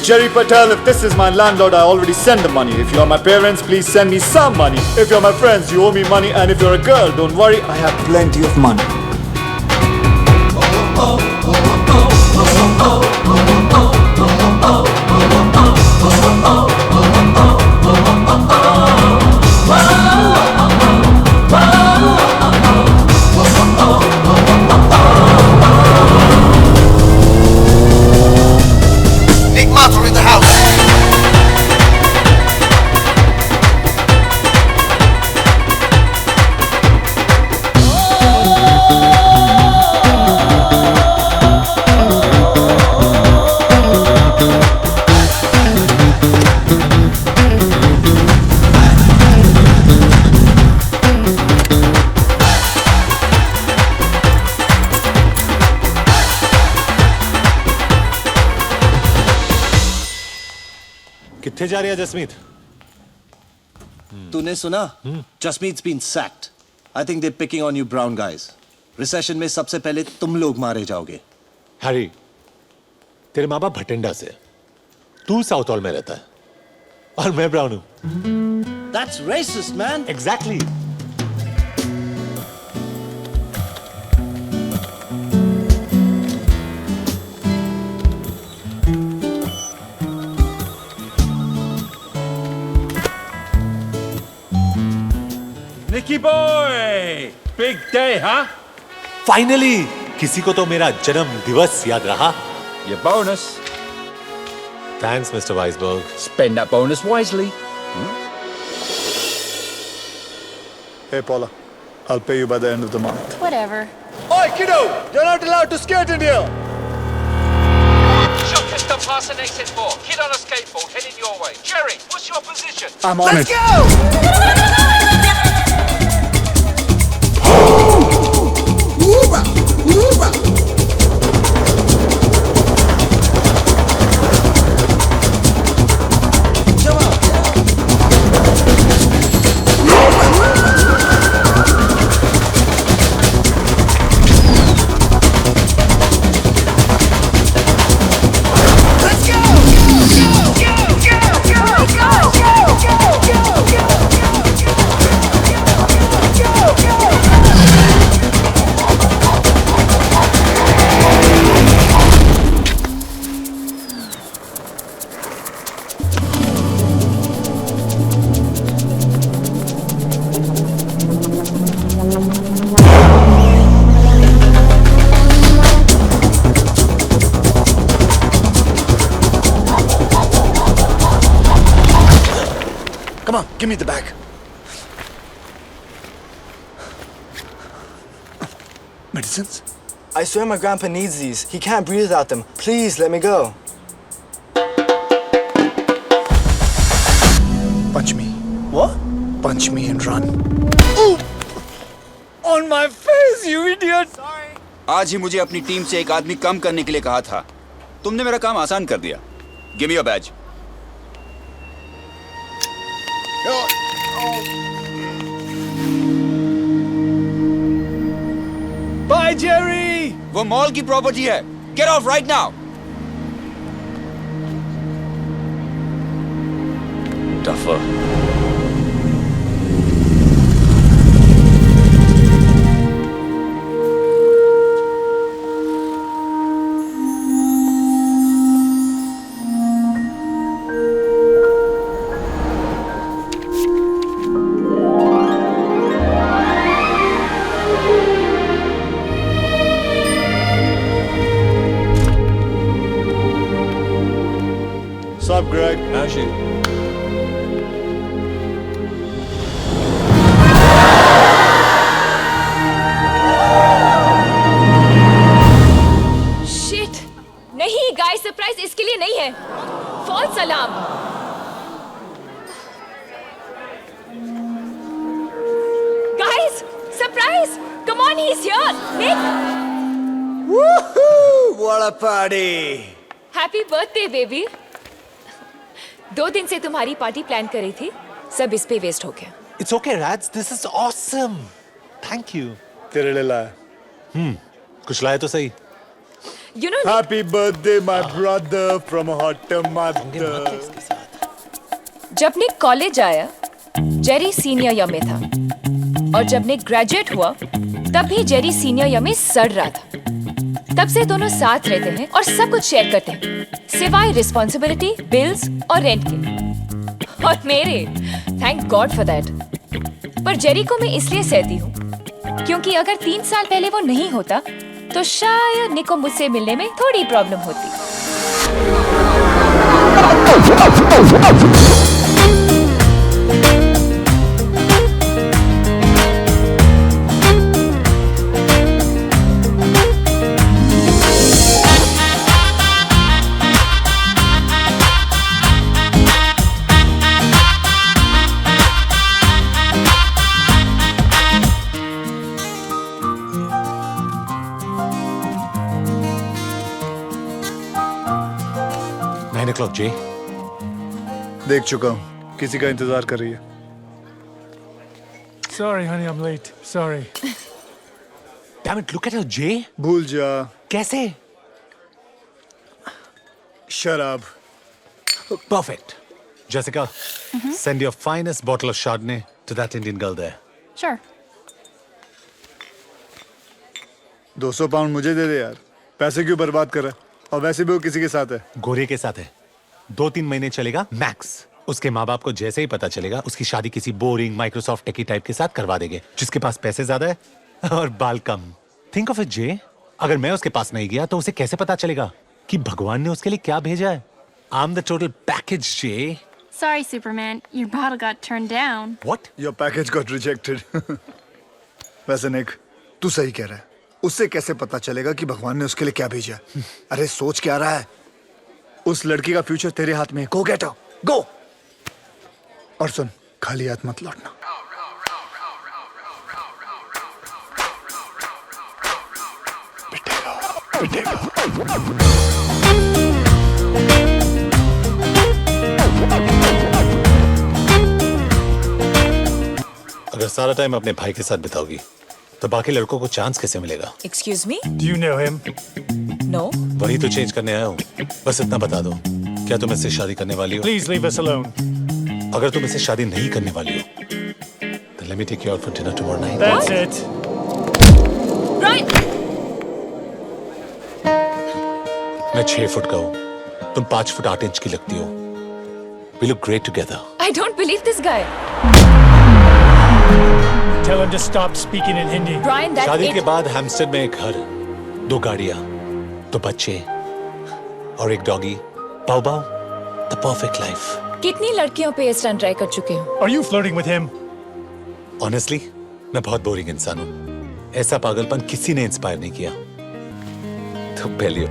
Jerry Patel, if this is my landlord, I already send the money. If you are my parents, please send me some money. If you're my friends, you owe me money. And if you're a girl, don't worry, I have plenty of money. किथे जा रही है जसमीत? तूने सुना? जसमीत's been sacked. I think they're picking on you brown guys. Recession में सबसे पहले तुम लोग मारे जाओगे. हैरी, तेरे माँ बाप भटिंडा से, तू साउथ हॉल में रहता है और मैं ब्राउन हूं. That's racist, man. Exactly. Nicky boy, big day, huh? Finally किसी को तो मेरा जन्म दिवस याद रहा. Your bonus. Thanks, Mr. Weisberg. Spend that bonus wisely. Hey, Paula, I'll pay you by the end of the month. Whatever. Oi, kiddo! You're not allowed to skate in here! Shopchester past an exit 4. Kid on a skateboard heading your way. Jerry, what's your position? I'm on it. Come on, give me the bag. Medicines? I swear my grandpa needs these. He can't breathe without them. Please, let me go. Punch me. What? Punch me and run. Ooh! On my face, you idiot! Sorry. आज ही मुझे अपनी team से एक आदमी कम करने के लिए कहा था. तुमने मेरा काम आसान कर दिया. Give me your badge. Bye, Jerry! वो मॉल की प्रॉपर्टी है. Get off right now. Duffer. Sup, Greg? How's you? Shit! नहीं, गाइस सरप्राइज इसके लिए नहीं है. False alarm. Guys, surprise! Come on, he's here. Nick. Woohoo! What a party! Happy birthday, baby. 2 दिन से तुम्हारी पार्टी प्लान करी थी, सब इस पे वेस्ट हो गया. It's okay, Rads. This is awesome. Thank you. तेरे लिए लाया. कुछ लाए तो सही. You know, Happy birthday, my brother, from a hot mother. जब निक कॉलेज आया, जेरी सीनियर ईयर में था, और जब निक ग्रेजुएट हुआ, तब भी जेरी सीनियर ईयर में सड़ रहा था। तब से दोनों साथ रहते हैं और सब कुछ शेयर करते हैं, सिवाय रिस्पॉन्सिबिलिटी, बिल्स और रेंट के। और मेरे, थैंक गॉड फॉर दैट। पर जेरी को मैं इसलिए सहती हूँ, क्योंकि अगर 3 साल पहले वो नहीं होता, तो शायद निक को मुझसे मिलने में थोड़ी प्रॉब्लम होती। Jay. देख चुका हूँ, किसी का इंतजार कर रही है। Sorry, honey, I'm late. Sorry. Damn it, look at her, Jay. भूल जा। कैसे? शराब। Perfect. Jessica, send your finest bottle of Chardonnay to that Indian girl there. Sure. 200 pound मुझे दे दे यार। पैसे क्यों बर्बाद कर रहा है? और वैसे भी वो किसी के साथ है। गोरे के साथ है। 2-3 महीने चलेगा मैक्स। उसके माँ बाप को जैसे ही पता चलेगा, उसकी शादी किसी बोरिंग माइक्रोसॉफ्ट टेकी टाइप के साथ करवा देंगे, जिसके पास पैसे ज्यादा है और बाल कम। थिंक ऑफ इट जे, अगर मैं उसके पास नहीं गया तो उसे कैसे पता चलेगा कि भगवान ने उसके लिए क्या भेजा है? I am the total package J. Sorry, Superman. Your bottle got turned down. What? Your package got rejected. वैसे निक, तू सही कह रहा है। उससे कैसे पता चलेगा कि भगवान ने उसके लिए क्या भेजा? अरे सोच क्या रहा है? उस लड़की का फ्यूचर तेरे हाथ में है। गो गेट आउट, गो। और सुन, खाली हाथ मत लौटना। पिटेगा, पिटेगा। अगर सारा टाइम अपने भाई के साथ बिताओगी तो बाकी लड़कों को चांस कैसे मिलेगा? Excuse me? Do you know him? No. वही तो चेंज करने आया हूँ। बस इतना बता दो, क्या तुम इससे शादी करने वाली हो? Please leave us alone. अगर तुम इससे शादी नहीं करने वाली हो, then let me take you out for dinner tomorrow night. That's it. Brian! मैं 6 फुट का हूँ, तुम 5 फुट 8 इंच की लगती हो। We look great together. I don't believe this guy. Tell him to stop speaking in Hindi. Brian, that शादी के it... बाद हैम्स्टर में एक घर, 2 गाड़ियाँ, 2 बच्चे और एक doggy. Pav pav, the perfect life. कितनी लड़कियों पे ये स्टंट ट्राई कर चुके हो? Are you flirting with him? Honestly, मैं बहुत बोरिंग इंसान हूँ। ऐसा पागलपन किसी ने इंस्पायर नहीं किया। तो पहले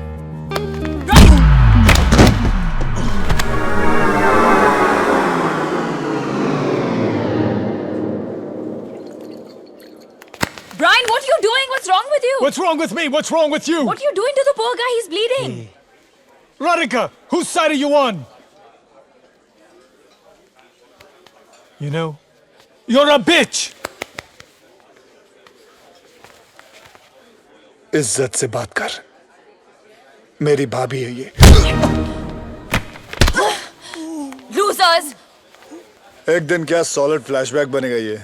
Brian, what are you doing? What's wrong with you? What's wrong with me? What's wrong with you? What are you doing to the poor guy? He's bleeding. Radhika, whose side are you on? You know, you're a bitch. इज्जत से बात कर। मेरी भाभी है ये। Losers! एक दिन क्या सॉलिड फ्लैशबैक बनेगा ये।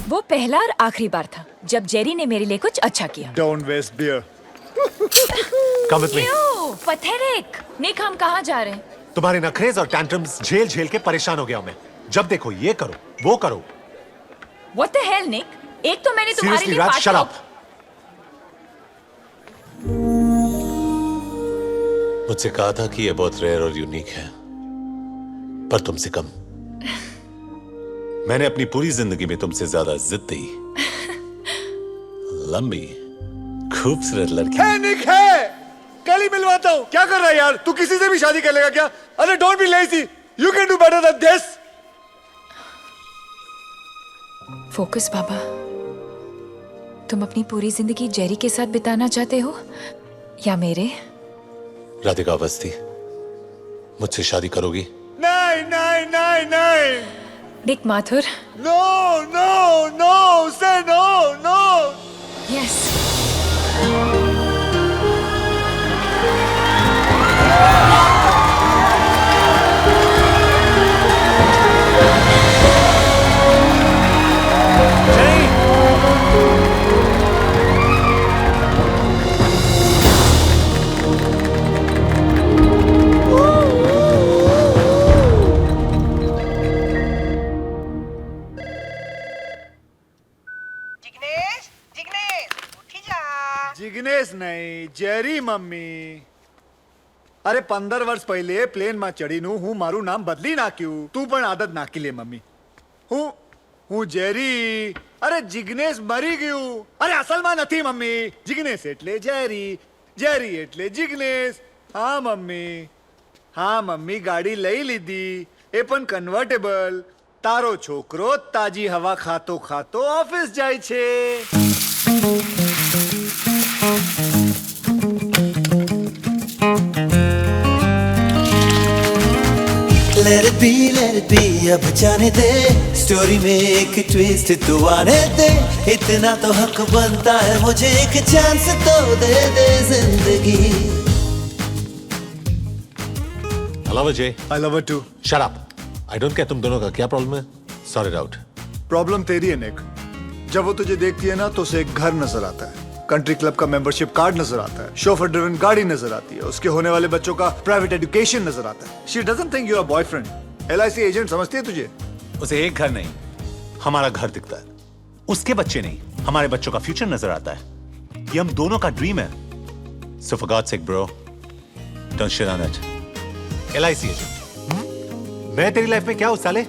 वो पहला और आखिरी बार था जब जेरी ने मेरे लिए कुछ अच्छा किया। Don't waste beer. come with me. क्यों? Pathetic. निक, हम कहाँ जा रहे हैं? तुम्हारे नखरेज और टैंट्रम्स झेल झेल के परेशान हो गया हूं मैं। जब देखो ये करो, वो करो। What the hell, Nick? एक तो मैंने तुम्हारे Seriously, लिए Raj, party- shut up. मुझसे कहा था कि ये बहुत रेयर और यूनिक है, पर तुमसे कम। मैंने अपनी पूरी जिंदगी में तुमसे ज्यादा जिद्दी, लंबी, खूबसूरत लड़की। है निक है। कल ही मिलवाता हूँ। क्या कर रहा है यार? तू किसी से भी शादी कर लेगा क्या? अरे don't be lazy. You can do better than this. Focus बाबा। तुम अपनी पूरी जिंदगी जेरी के साथ बिताना चाहते हो या मेरे? राधिका अवस्थी, मुझसे शादी करोगी? नहीं नहीं नहीं नहीं। निक माथुर। नो नो नो से नो नो। यस। जिग्नेश नहीं, जेरी मम्मी। अरे 15 वर्ष पहले प्लेन में चढ़ी नु हूँ मारू नाम बदली ना क्यों तू पण आदत नाखी ले मम्मी। हूँ जेरी। अरे जिग्नेश मरी गयू। अरे असल में नहीं मम्मी, जिग्नेश एटले जेरी, जेरी एटले जिग्नेश। हाँ मम्मी गाड़ी लई लीधी ए पण कन्वर्टेबल। तारो छोकरो ताजी हवा खातो खातो ऑफिस जाय छे। Let it be, अब जाने दे स्टोरी में एक ट्विस्ट तू आने दे। इतना तो हक बनता है मुझे, एक चांस तो दे जिंदगी। I love it, Jay. I love her too. Shut up. I don't care तुम दोनों का क्या प्रॉब्लम है। Sort it out. प्रॉब्लम तेरी है निक। जब वो तुझे देखती है ना तो उसे एक घर नजर आता है, कंट्री क्लब का मेंबरशिप कार्ड नजर आता है, शोफर ड्रिवन गाड़ी नजर आती है, उसके होने वाले बच्चों का प्राइवेट एजुकेशन नजर आता है। She doesn't think you are boyfriend. LIC agent समझती है तुझे। उसे एक घर नहीं, हमारा घर दिखता है। उसके बच्चे नहीं, हमारे बच्चों का फ्यूचर नजर आता है। ये हम दोनों का ड्रीम है। So for God's sake, bro, don't shit on it. LIC agent. मैं तेरी लाइफ में क्या हूं साले?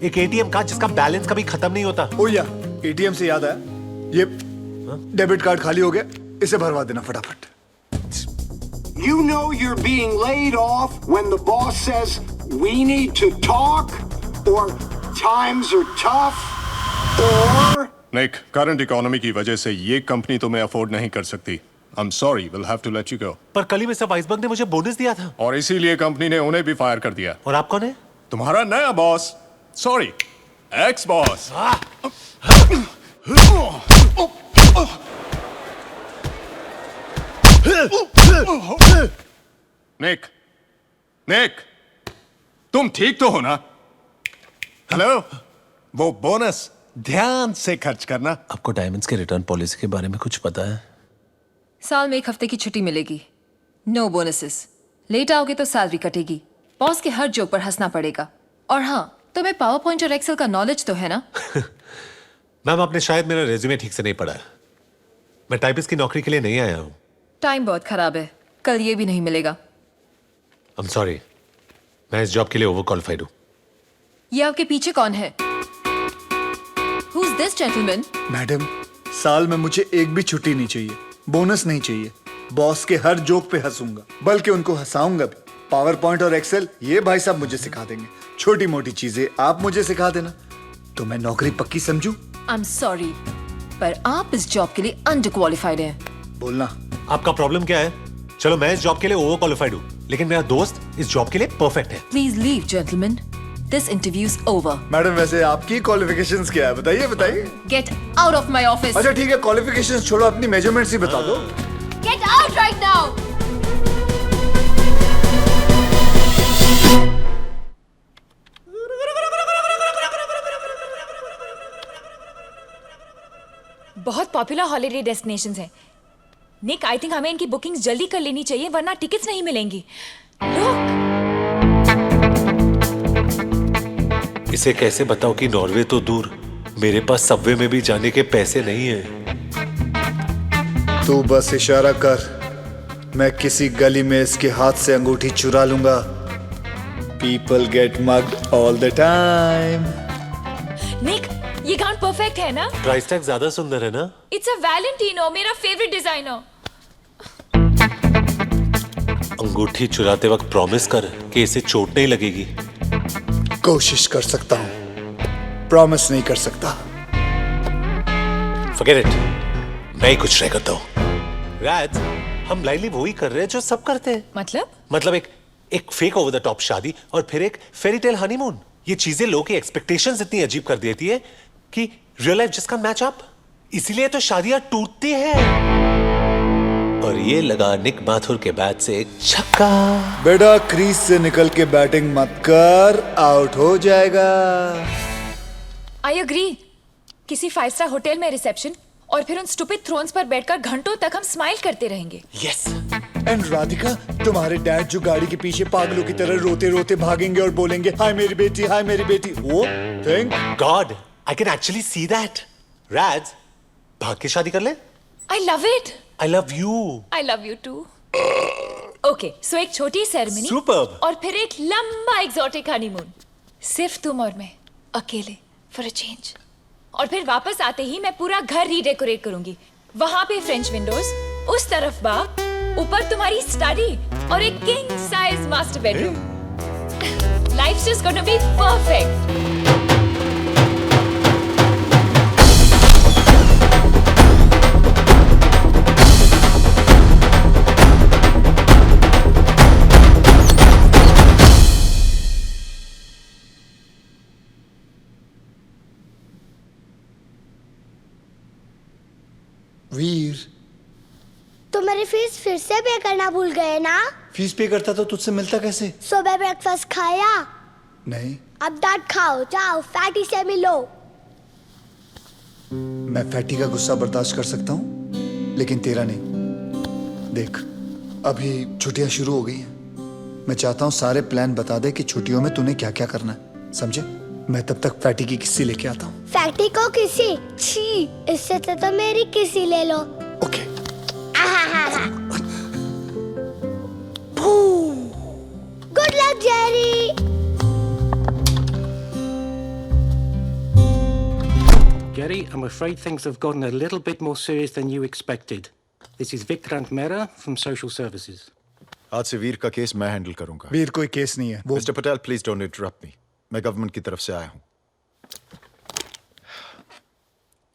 एक ATM कार्ड जिसका बैलेंस कभी खत्म नहीं होता। ओ या, ATM से याद आया, ये डेबिट कार्ड खाली हो गया, इसे भरवा देना फटाफट। You know you're being laid off when the boss says we need to talk or times are tough or Nick, current economy की वजह से ये कंपनी तुम्हें अफोर्ड नहीं कर सकती। I'm sorry, we'll have to let you go. पर कल ही मिस्टर वाइसबर्ग ने मुझे बोनस दिया था। और इसीलिए कंपनी ने उन्हें भी फायर कर दिया। और आप कौन है? तुम्हारा नया boss. Sorry, ex boss. Nick, तुम ठीक तो हो ना? हेलो, वो बोनस ध्यान से खर्च करना। आपको डायमंड्स के रिटर्न पॉलिसी के बारे में कुछ पता है? साल में 1 हफ्ते की छुट्टी मिलेगी, नो बोनसेस। लेट आओगे तो सैलरी कटेगी, बॉस के हर जोक पर हंसना पड़ेगा। और हाँ, तुम्हें पावर पॉइंट और एक्सेल का नॉलेज तो है ना? मैम, आपने शायद मेरा रेज्यूमे ठीक से नहीं पढ़ा है। मैं टाइपिस्ट की नौकरी के लिए नहीं आया हूँ। टाइम बहुत खराब है, कल ये भी नहीं मिलेगा। I'm sorry, मैं इस जॉब के लिए ओवर क्वालिफाइड हूँ। ये आपके पीछे कौन है? Who's this gentleman? मैडम, साल में मुझे एक भी छुट्टी नहीं चाहिए, बोनस नहीं चाहिए। बॉस के हर जोक पे हंसूंगा, बल्कि उनको हंसाऊंगा भी। पावर पॉइंट और एक्सेल ये भाई साहब मुझे सिखा देंगे। छोटी मोटी चीजें आप मुझे सिखा देना, तो मैं नौकरी पक्की समझूं। I'm sorry, पर आप इस जॉब के लिए अंडर क्वालिफाइड हैं। बोलना। आपका प्रॉब्लम क्या है? चलो, मैं इस जॉब के लिए ओवर क्वालिफाइड हूँ, लेकिन मेरा दोस्त इस जॉब के लिए परफेक्ट है। Please leave, gentlemen. This interview's over. Madam, वैसे आपकी क्वालिफिकेशंस क्या है? बताइए। Get out of my office. अच्छा ठीक है, क्वालिफिकेशंस छोड़ो, अपनी मेजरमेंट्स ही बता दो। Get out right now. बहुत पॉपुलर हॉलिडे डेस्टिनेशंस हैं। निक, आई थिंक हमें इनकी बुकिंग्स जल्दी कर लेनी चाहिए, वरना टिकट्स नहीं मिलेंगी। इसे कैसे बताओ कि नॉर्वे तो दूर, मेरे पास सबवे में भी जाने के पैसे नहीं हैं। तू बस इशारा कर, मैं किसी गली में इसके हाथ से अंगूठी चुरा लूंगा। People get mugged all the time. निक, ये गाउन परफेक्ट है ना? प्राइस टैग ज्यादा सुंदर है ना? इट्स अ वैलेंटिनो, मेरा फेवरेट डिजाइनर। अंगूठी चुराते वक्त प्रॉमिस कर कि इसे चोट नहीं लगेगी। कोशिश कर सकता हूँ, प्रॉमिस नहीं कर सकता। Forget it, मैं ही कुछ ट्राई करता हूँ। राज, हम लाइनली वही कर रहे हैं जो सब करते हैं। मतलब एक फेक ओवर द टॉप शादी और फिर एक फेरी टेल हनीमून। ये चीजें लोगों की एक्सपेक्टेशंस इतनी अजीब कर देती है कि रियल लाइफ जिसका मैच अप, इसीलिए तो शादियां टूटती हैं। और ये लगा निक माथुर के बैट से एक छक्का। बेटा, क्रीज से निकल के बैटिंग मत कर, आउट हो जाएगा। I agree. किसी 5 स्टार होटल में रिसेप्शन और फिर उन स्टूपिड थ्रोन्स पर बैठकर घंटों तक हम स्माइल करते रहेंगे। यस। एंड राधिका, तुम्हारे डैड जो गाड़ी के पीछे पागलों की तरह रोते रोते भागेंगे और बोलेंगे हाय मेरी बेटी, हाय मेरी बेटी। वो thank God, I can actually see that. Raj, भाग के शादी कर ले। I love it. I love you. I love you too. Okay, so एक छोटी सेरेमनी Superb. और फिर एक लंबा एग्जॉटिक हनीमून, सिर्फ तुम और मैं अकेले, फॉर अ चेंज। और फिर वापस आते ही मैं पूरा घर रीडेकोरेट करूंगी। वहां पे फ्रेंच विंडोज, उस तरफ बाग, ऊपर तुम्हारी स्टडी और एक king size master bedroom. Life's just gonna be perfect. वीर, तो मेरी फीस फिर से पे करना भूल गए ना? फीस पे करता तो तुझसे मिलता कैसे? सुबह ब्रेकफास्ट खाया? नहीं। अब डांट खाओ, जाओ फैटी से मिलो। मैं फैटी का गुस्सा बर्दाश्त कर सकता हूँ, लेकिन तेरा नहीं। देख, अभी छुट्टियां शुरू हो गई हैं। मैं चाहता हूँ सारे प्लान बता दे कि छुट्टियों में तूने क्या क्या करना है, समझे? मैं तब तक फैटी की किस्सी लेके आता हूँ। फैटी को किसी? छी, इससे तो मेरी किसी ले लो। Okay. Good luck Jerry. Jerry, I'm afraid things have gotten a little bit more serious than you expected. This is Vikrant Mehra from Social Services. आज से वीर का केस मैं हैंडल करूंगा। वीर कोई केस नहीं है। Mister Patel, please don't interrupt मी। मैं government की तरफ से आया हूं।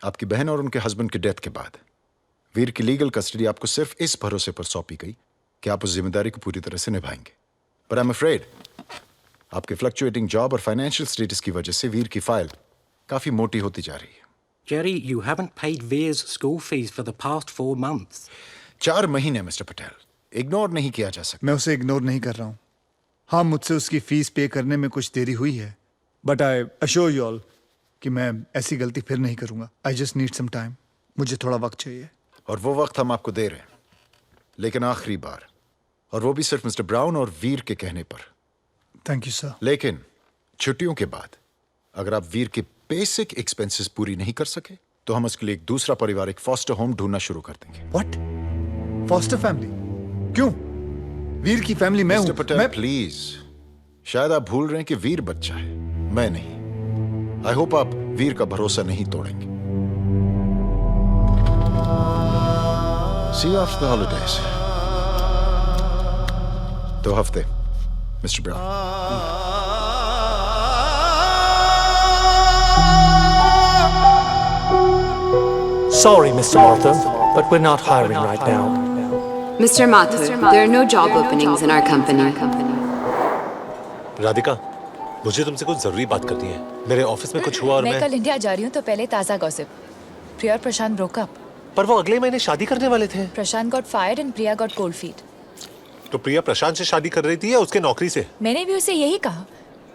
आपकी बहन और उनके हस्बैंड की डेथ के बाद वीर की लीगल कस्टडी आपको सिर्फ इस भरोसे पर सौंपी गई कि आप उस जिम्मेदारी को पूरी तरह से निभाएंगे। पर आई एम अफ्रेड आपके फ्लक्चुएटिंग जॉब और फाइनेंशियल स्टेटस की वजह से वीर की फाइल काफी मोटी होती जा रही है। Jerry, you haven't paid Veer's school fees for the past 4 months. 4 महीने मिस्टर पटेल, इग्नोर नहीं किया जा सकता। मैं उसे इग्नोर नहीं कर रहा हूँ। हाँ, मुझसे उसकी फीस पे करने में कुछ देरी हुई है, but I assure you all कि मैं ऐसी गलती फिर नहीं करूंगा। I just need some time. मुझे थोड़ा वक्त चाहिए। और वो वक्त हम आपको दे रहे हैं, लेकिन आखिरी बार, और वो भी सिर्फ मिस्टर ब्राउन और वीर के कहने पर। Thank you sir. लेकिन छुट्टियों के बाद अगर आप वीर के बेसिक एक्सपेंसेस पूरी नहीं कर सके तो हम उसके लिए एक दूसरा पारिवारिक फॉस्टर होम ढूंढना शुरू कर देंगे। व्हाट? Foster family? क्यों? वीर की फैमिली मैं हूं। मिस्टर पटेल, प्लीज, शायद आप भूल रहे हैं कि वीर बच्चा है, मैं नहीं। आई होप आप वीर का भरोसा नहीं तोड़ेंगे। सी यू आफ्टर द हॉलिडेज। 2 हफ्ते mister brown. Sorry, Mr. Mathur, but we're not hiring right now. Mr. Mathur, there are no job openings in our company. Radhika, मुझे तुमसे कुछ जरूरी बात करनी है। मेरे ऑफिस में कुछ हुआ और मैं कल इंडिया जा रही हूँ, तो पहले ताजा गॉसिप। प्रिया और प्रशांत ब्रोक अप। पर वो अगले महीने शादी करने वाले थे। Prashant got fired and Priya got cold feet. तो प्रिया प्रशांत से शादी कर रही थी या उसके नौकरी से? मैंने भी उसे यही कहा।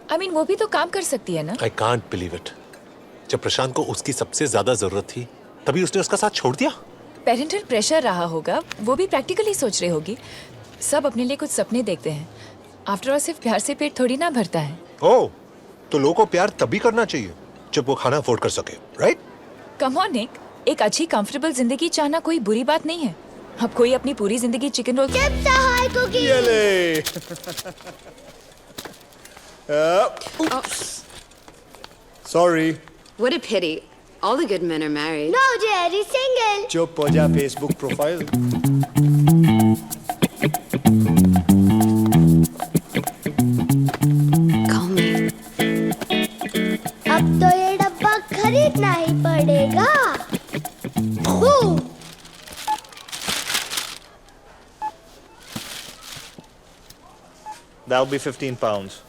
I mean, वो भी तो काम कर सकती है ना? I can't believe it. जब प्रशांत को उसकी सबसे ज्यादा जरूरत थी, तभी उसने उसका साथ छोड़ दिया। पेरेंटल प्रेशर रहा होगा, वो भी प्रैक्टिकली सोच रही होगी। सब अपने लिए कुछ सपने देखते हैं। आफ्टर ऑल सिर्फ प्यार से पेट थोड़ी ना भरता है। ओह, तो लोगों को प्यार तभी करना चाहिए जब वो खाना अफोर्ड कर सके, राइट? कम ऑन निक, एक अच्छी कंफर्टेबल जिंदगी चाहना कोई बुरी बात नहीं है। अब कोई अपनी पूरी जिंदगी chicken roll Sorry. What a pity. All the good men are married. No, Jerry, single. चुप हो जा, फेसबुक प्रोफाइल। Call me. अब तो ये डब्बा खरीदना ही पड़ेगा। That'll be 15 pounds.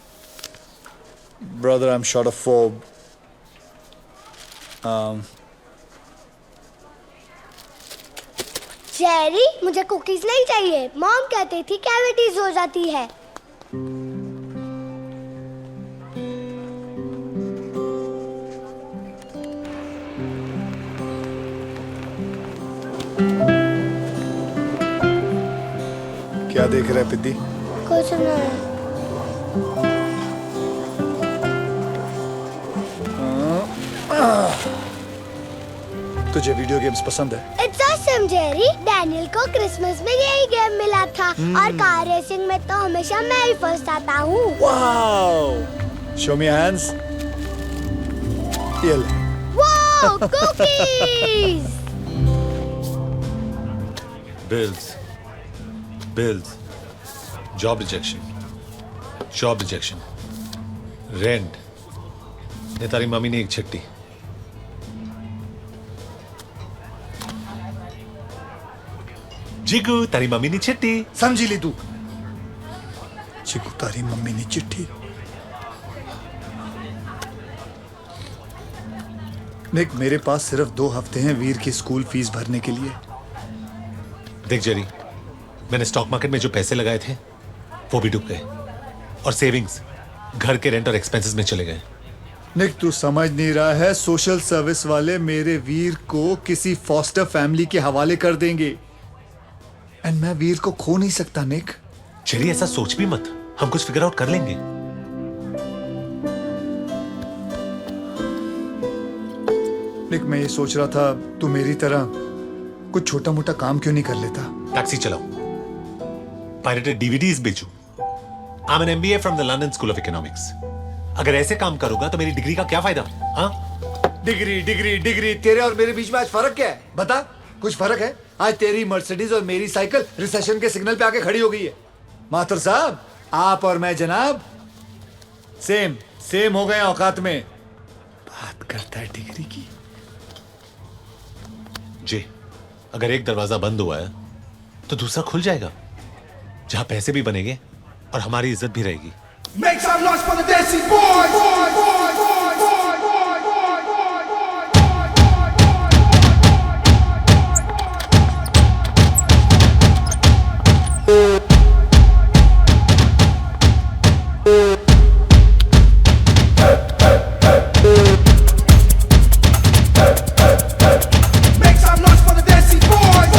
Brother, I'm short of 4. Jerry, मुझे कुकीज नहीं चाहिए। मॉम कहती थी कैविटीज हो जाती है। क्या देख रहा है पिद्दी? कुछ नहीं। तुझे वीडियो गेम्स पसंद है? It's a awesome Jerry, Daniel को क्रिसमस में यही गेम मिला था और कार रेसिंग में तो हमेशा मैं ही फर्स्ट आता हूँ। वाओ, शो मी हैंड्स। ये ले। Wow, cookies. Bills, job rejection, rent, ने तारी मम्मी ने एक छट्टी। जिगू तारी मम्मी ने चिट्ठी। समझी ली तू? जिगू तारी मम्मी ने चिट्ठी। निक, मेरे पास सिर्फ 2 हफ्ते हैं वीर की स्कूल फीस भरने के लिए। देख जेरी, मैंने स्टॉक मार्केट में जो पैसे लगाए थे वो भी डूब गए और सेविंग्स घर के रेंट और एक्सपेंसेस में चले गए। निक, तू समझ नहीं रहा है, सोशल सर्विस वाले मेरे वीर को किसी फॉस्टर फैमिली के हवाले कर देंगे एंड मैं वीर को खो नहीं सकता। निक, जेरी ऐसा सोच भी मत, हम कुछ फिगर आउट कर लेंगे। निक, मैं ये सोच रहा था तू मेरी तरह कुछ छोटा मोटा काम क्यों नहीं कर लेता? टैक्सी चलाओ, पायरेटेड डीवीडीज बेचूं। I am an MBA from the London school of economics. अगर ऐसे काम करूंगा तो मेरी डिग्री का क्या फायदा? हाँ, डिग्री तेरे और मेरे बीच में आज फर्क क्या है? बता, कुछ फर्क है? आज तेरी मर्सिडीज और मेरी साइकिल रिसेशन के सिग्नल पे आके खड़ी हो गई है। माथुर साहब, आप और मैं जनाब सेम हो गए औकात में। बात करता है डिग्री की। जी, अगर एक दरवाजा बंद हुआ है तो दूसरा खुल जाएगा, जहां पैसे भी बनेंगे और हमारी इज्जत भी रहेगी। Make some noise for the Desi boys. Make some noise for the Desi boys.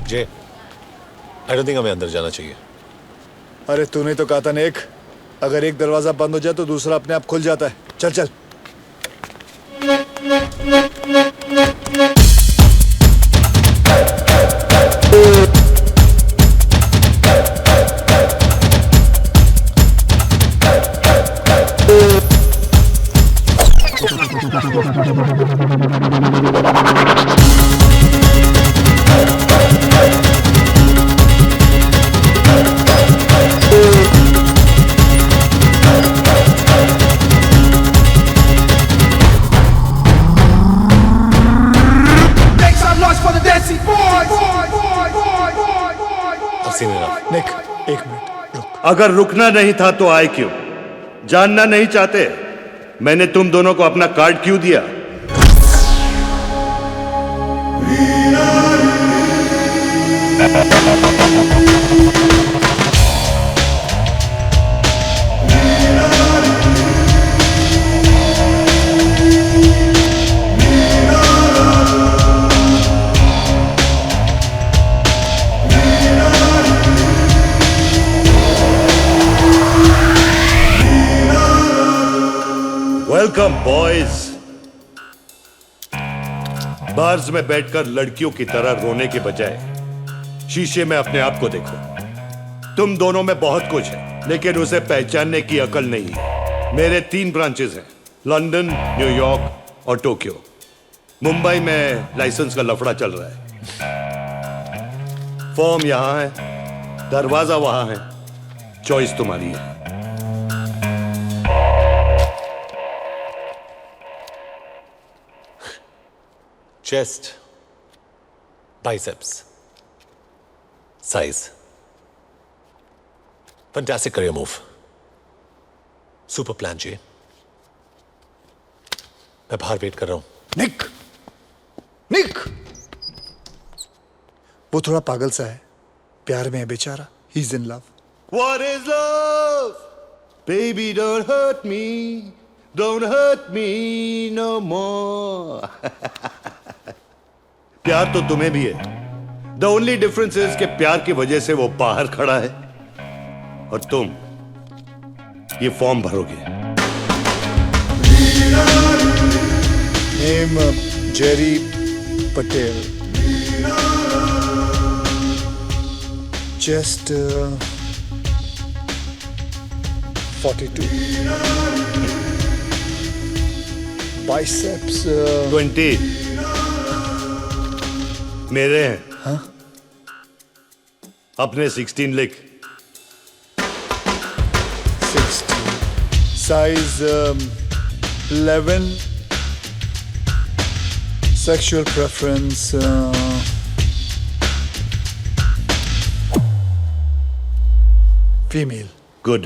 J, I don't think हमें अंदर जाना चाहिए। अरे तूने तो कहा था नेक, अगर एक दरवाजा बंद हो जाए तो दूसरा अपने आप खुल जाता है। चल चल। निक, एक मिनट रुक। अगर रुकना नहीं था तो आए क्यों? जानना नहीं चाहते मैंने तुम दोनों को अपना कार्ड क्यों दिया? Welcome boys. बार्स में बैठकर लड़कियों की तरह रोने के बजाय शीशे में अपने आप को देखो। तुम दोनों में बहुत कुछ है, लेकिन उसे पहचानने की अकल नहीं है। मेरे 3 ब्रांचेस हैं, लंदन, न्यूयॉर्क और टोक्यो। मुंबई में लाइसेंस का लफड़ा चल रहा है। फॉर्म यहां है, दरवाजा वहां है, चॉइस तुम्हारी है। Chest, biceps, size, fantastic career move, super plan जी। मैं बाहर वेट कर रहा हूं। निक, निक, वो थोड़ा पागल सा है, प्यार में है बेचारा। He is in love. What is love? Baby, don't hurt me. Don't hurt me no more. प्यार तो तुम्हें भी है। The only difference is कि प्यार की वजह से वो बाहर खड़ा है और तुम ये फॉर्म भरोगे। Name Jerry Patel. Just 42. Biceps 20. मेरे हैं. हाँ? अपने 16 लिख. 16. Size 11. Sexual preference female. Good.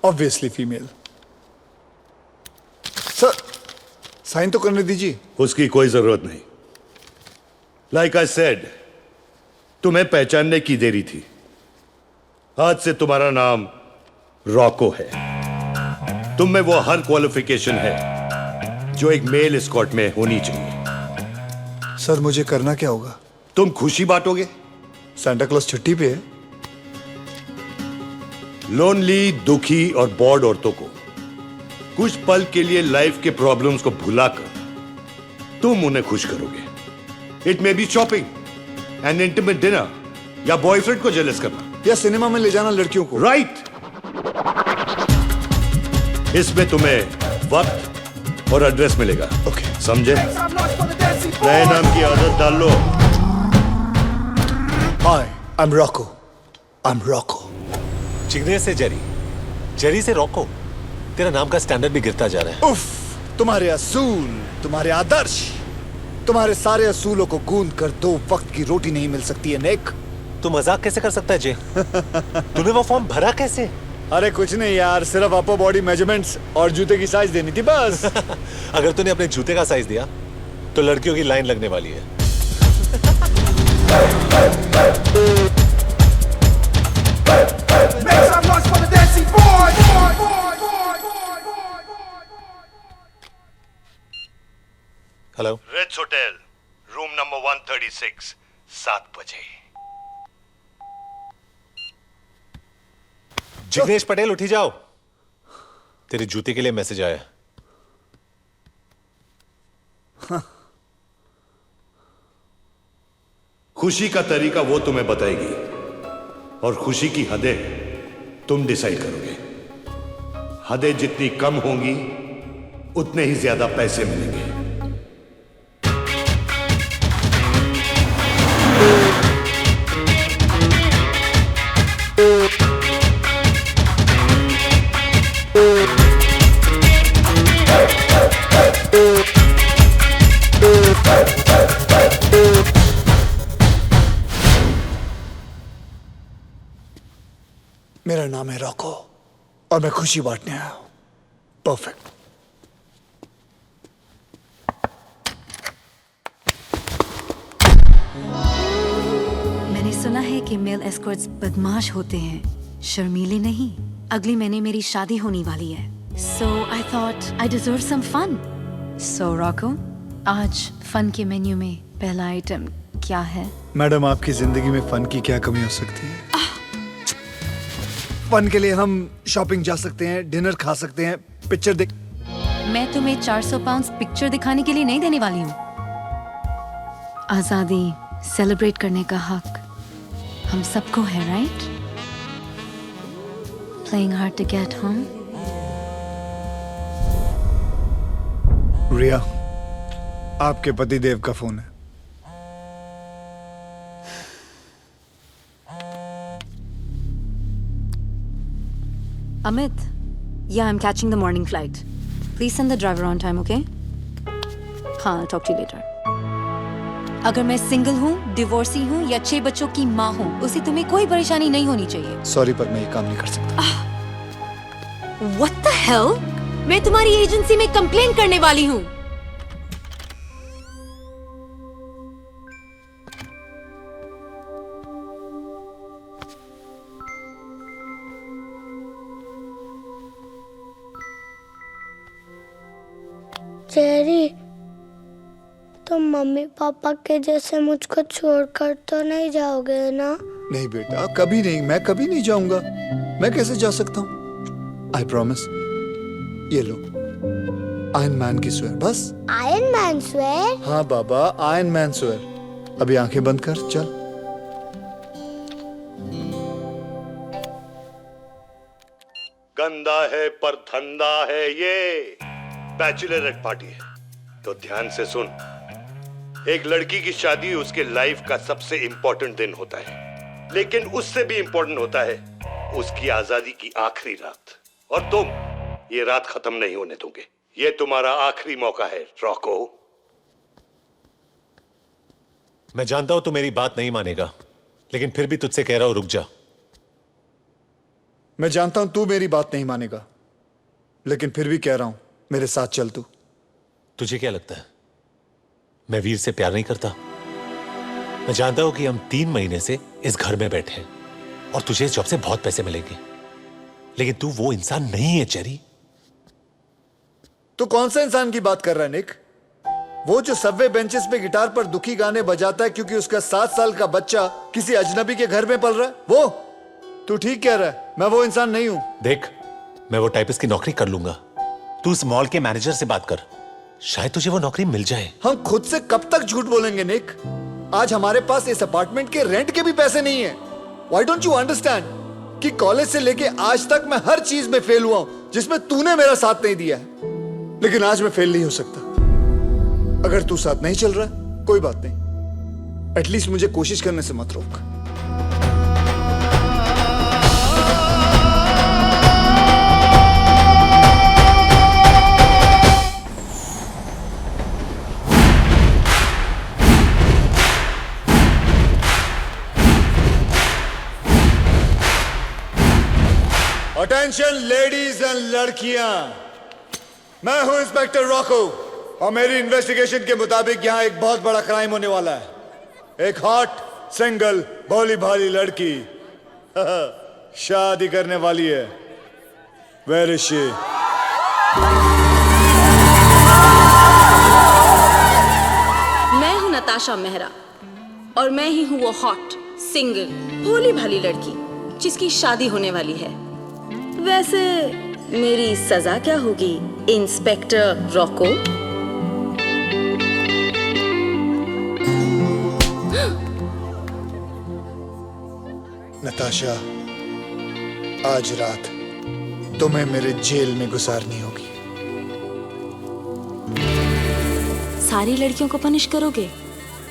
Obviously female. Sir sign तो करने दीजिए. उसकी कोई जरूरत नहीं. Like I said, तुम्हें पहचानने की देरी थी. आज से तुम्हारा नाम रॉको है. तुम में वो हर क्वालिफिकेशन है जो एक मेल एस्कॉर्ट में होनी चाहिए. सर मुझे करना क्या होगा? तुम खुशी बांटोगे. सांता क्लॉज छुट्टी पे है. लोनली, दुखी और बोर्ड औरतों को कुछ पल के लिए लाइफ के प्रॉब्लम्स को भुलाकर तुम उन्हें खुश करोगे. It may be shopping, N intimate dinner, या बॉयफ्रेंड को जेलस करना, या सिनेमा में ले जाना लड़कियों को. राइट. इसमें तुम्हें वक्त और एड्रेस मिलेगा. ओके. समझे? नए नाम की आदत डाल लो. हाय, आई एम रॉको. चिगने से जेरी, जेरी से रॉको. तेरा नाम का स्टैंडर्ड भी गिरता जा रहा है. उफ, तुम्हारे असूल, तुम्हारे आदर्श, तुम्हारे सारे असूलों को गूंद कर 2 वक्त की रोटी नहीं मिल सकती है नेक. तू मजाक कैसे कर सकता है जे? तूने वो फॉर्म भरा कैसे? अरे कुछ नहीं यार, सिर्फ अपर बॉडी मेजरमेंट्स और जूते की साइज देनी थी बस. अगर तूने अपने जूते का साइज दिया तो लड़कियों की लाइन लगने वाली है. Make some noise for the dancing boy. Hello. Ritz hotel, room number 136, 7 बजे. जिग्नेश पटेल उठी जाओ. तेरे जूते के लिए मैसेज आया. खुशी का तरीका वो तुम्हें बताएगी और खुशी की हदें तुम डिसाइड करोगे. हदें जितनी कम होंगी उतने ही ज्यादा पैसे मिलेंगे. मेरा नाम है रॉको और मैं खुशी बांटने आया हूं. परफेक्ट. मैंने सुना है कि मेल एस्कॉर्ट्स बदमाश होते हैं, शर्मीले नहीं. अगले महीने मेरी शादी होने वाली है. So I thought I deserve some fun. So Rocco, आज फन के मेन्यू में पहला आइटम क्या है? मैडम, आपकी जिंदगी में फन की क्या कमी हो सकती है? फन के लिए हम शॉपिंग जा सकते हैं, डिनर खा सकते हैं, पिक्चर देख. मैं तुम्हें 400 पाउंड पिक्चर दिखाने के लिए नहीं देने वाली हूँ. आजादी सेलिब्रेट करने का हक हम सबको है, right? Playing hard to get home. रिया, आपके पतिदेव का फोन है. Amit, yeah, I'm catching the morning flight. Please send the driver on time, okay? हाँ, I'll talk to you later. अगर मैं सिंगल हूँ, डिवोर्सी हूँ या 6 बच्चों की माँ हूँ, उसे तुम्हें कोई परेशानी नहीं होनी चाहिए. सॉरी, पर मैं ये काम नहीं कर सकता. What the hell? मैं तुम्हारी एजेंसी में कंप्लेन करने वाली हूँ. जेरी, तुम मम्मी पापा के जैसे मुझको छोड़कर तो नहीं जाओगे ना? नहीं बेटा, कभी नहीं. मैं कभी नहीं जाऊंगा. मैं कैसे जा सकता हूँ? I promise. ये लो. आयरन मैन की स्वेर, बस। Iron Man swear? हाँ बाबा, आयरन मैन स्वेर। अभी आंखें बंद कर, चल। गंदा है पर धंधा है ये, बैचलर पार्टी है। तो ध्यान से सुन, एक लड़की की शादी उसके लाइफ का सबसे इंपॉर्टेंट दिन होता है, लेकिन उससे भी इंपॉर्टेंट होता है उसकी आजादी की आखिरी रात। और तुम ये रात खत्म नहीं होने दोगे। ये तुम्हारा आखिरी मौका है रॉको। मैं जानता हूं तू मेरी बात नहीं मानेगा, लेकिन फिर भी तुझसे कह रहा हूं, रुक जा। मैं जानता हूं तू मेरी बात नहीं मानेगा, लेकिन फिर भी कह रहा हूं, मेरे साथ चल तू। तुझे क्या लगता है मैं वीर से प्यार नहीं करता? मैं जानता हूं कि हम 3 महीने से इस घर में बैठे हैं और तुझे इस जॉब से बहुत पैसे मिलेंगे, लेकिन तू वो इंसान नहीं है चेरी। तू कौन सा इंसान की बात कर रहा है निक? वो जो सबवे बेंचेस पे गिटार पर दुखी गाने बजाता है क्योंकि उसका 7 साल का बच्चा किसी अजनबी के घर में पल रहा है, वो? तू ठीक कह रहा है, मैं वो इंसान नहीं हूं। देख, मैं वो टाइपिस्ट की नौकरी कर लूंगा, तू इस मॉल के मैनेजर से बात कर, शायद तुझे वो नौकरी मिल जाए। हम खुद से कब तक झूठ बोलेंगे निक? आज हमारे पास इस अपार्टमेंट के रेंट के भी पैसे नहीं है। Why don't you understand कि कॉलेज से लेके आज तक मैं हर चीज में फेल हुआ हूं जिसमें तूने मेरा साथ नहीं दिया है, लेकिन आज मैं फेल नहीं हो सकता। अगर तू साथ नहीं चल रहा कोई बात नहीं, एटलीस्ट मुझे कोशिश करने से मत रोक। अटेंशन लेडीज एंड लड़कियां, मैं हूं इंस्पेक्टर रॉको और मेरी इन्वेस्टिगेशन के मुताबिक यहां एक बहुत बड़ा क्राइम होने वाला है। एक हॉट सिंगल भोली भाली लड़की शादी करने वाली है। Where is she? मैं हूं नताशा मेहरा और मैं ही हूं वो हॉट सिंगल भोली भाली लड़की जिसकी शादी होने वाली है। वैसे मेरी सजा क्या होगी इंस्पेक्टर रॉको? नताशा, आज रात तुम्हें मेरे जेल में गुजारनी होगी। सारी लड़कियों को पनिश करोगे?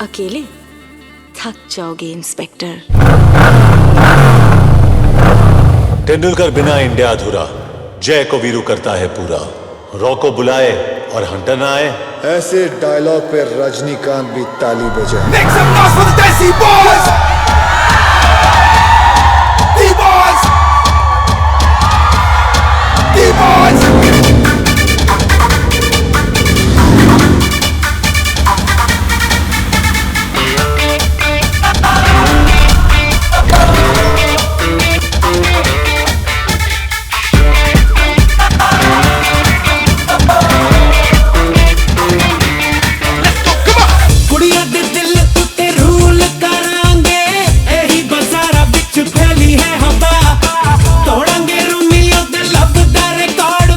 अकेले थक जाओगे इंस्पेक्टर। तेंदुलकर बिना इंडिया अधूरा, जय को वीरू करता है पूरा। रॉको बुलाए और हंटर ना आए। ऐसे डायलॉग पे रजनीकांत भी ताली बजाए। ਤੋੜਾਂਗੇ ਰੂਮੀਓ ਦੇ ਲੱਭ ਦਾ ਰਿਕਾਰਡ।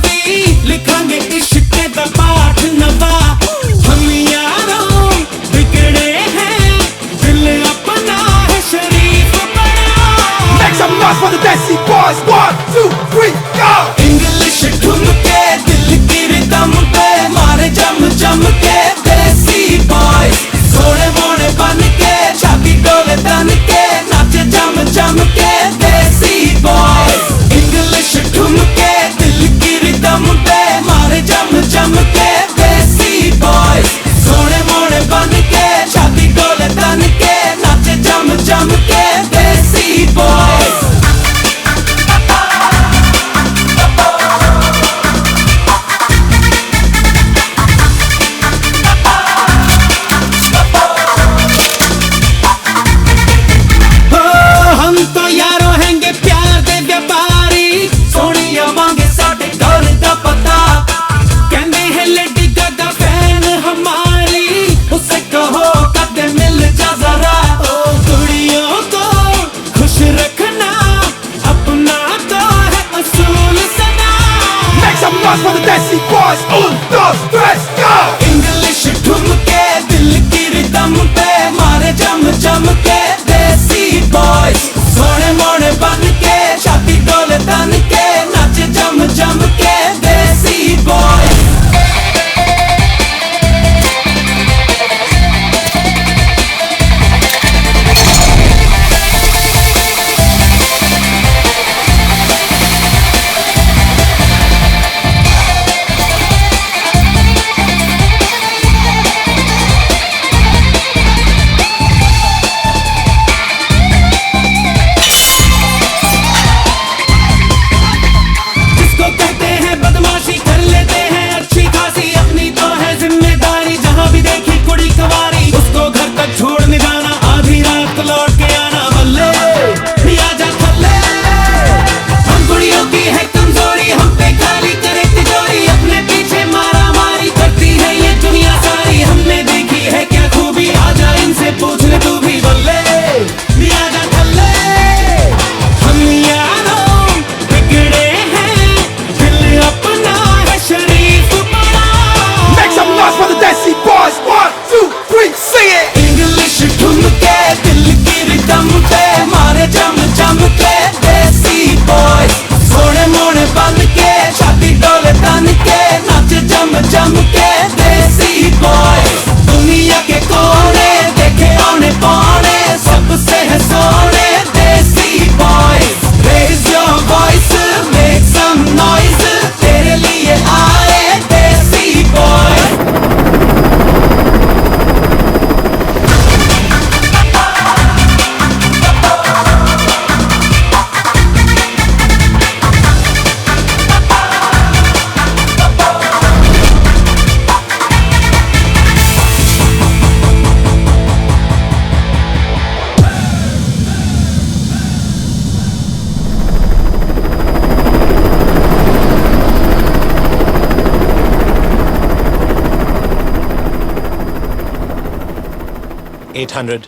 800,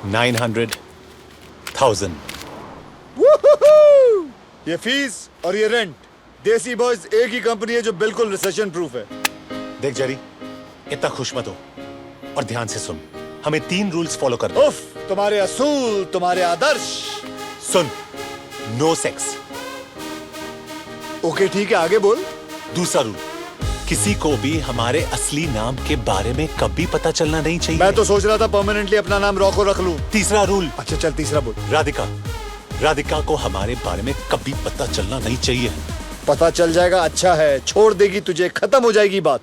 900, 1000. ये फीस और ये रेंट, देसी बॉयज एक ही कंपनी है जो बिल्कुल रिसेशन प्रूफ है। देख जेरी, इतना खुश मत हो और ध्यान से सुन। हमें 3 रूल्स फॉलो करने। उफ, तुम्हारे असूल, तुम्हारे आदर्श। सुन, नो सेक्स। ओके ठीक है, आगे बोल। दूसरा रूल, किसी को भी हमारे असली नाम के बारे में कभी पता चलना नहीं चाहिए। मैं तो सोच रहा था परमानेंटली अपना नाम रॉको रख लूं। तीसरा रूल। अच्छा चल तीसरा बोल। राधिका को हमारे बारे में कभी पता चलना नहीं चाहिए। पता चल जाएगा अच्छा है, छोड़ देगी तुझे, खत्म हो जाएगी बात।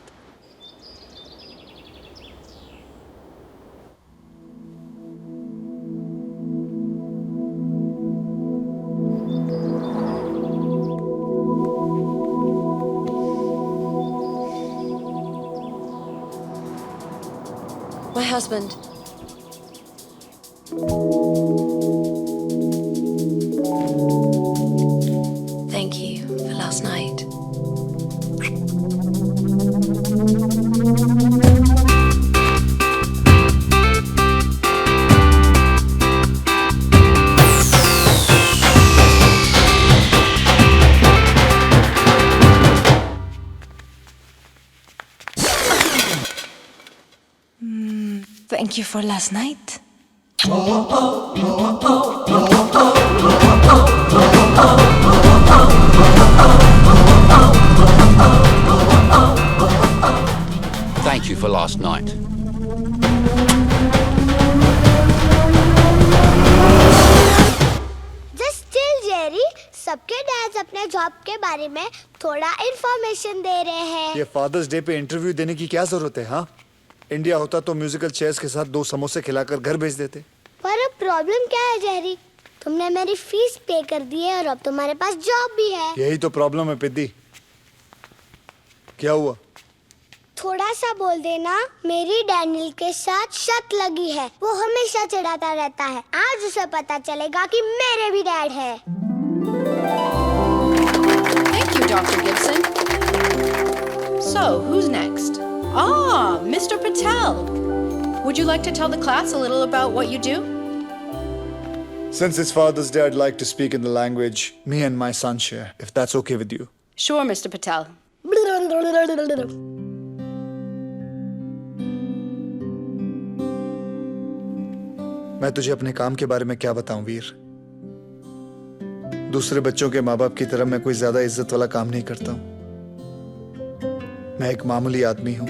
My husband. Thank you for last night. Thank you for last night. Thank you for last night. Just chill, Jerry. सबके डैड्स अपने जॉब के बारे में थोड़ा इंफॉर्मेशन दे रहे हैं। ये फादर्स डे पे इंटरव्यू देने की क्या जरूरत है? हाँ, इंडिया होता तो म्यूजिकल चेयर्स के साथ 2 समोसे खिलाकर घर भेज देते। पर अब प्रॉब्लम क्या है जेरी? तुमने मेरी फीस पे कर दी है और अब तुम्हारे पास जॉब भी है। यही तो प्रॉब्लम है पिद्दी। क्या हुआ? थोड़ा सा बोल देना, मेरी डैनियल के साथ शक लगी है। वो हमेशा चिढ़ाता रहता है। आज उसे पता चलेगा कि मेरे भी डैड है। Thank you, Dr. Gibson. So, who's next? Ah, Mr. Patel. Would you like to tell the class a little about what you do? Since it's Father's Day, I'd like to speak in the language me and my son share, if that's okay with you. Sure, Mr. Patel. मैं तुझे अपने काम के बारे में क्या बताऊं वीर? दूसरे बच्चों के माँ बाप की तरह मैं कोई ज्यादा इज्जत वाला काम नहीं करता हूं। मैं एक मामूली आदमी हूं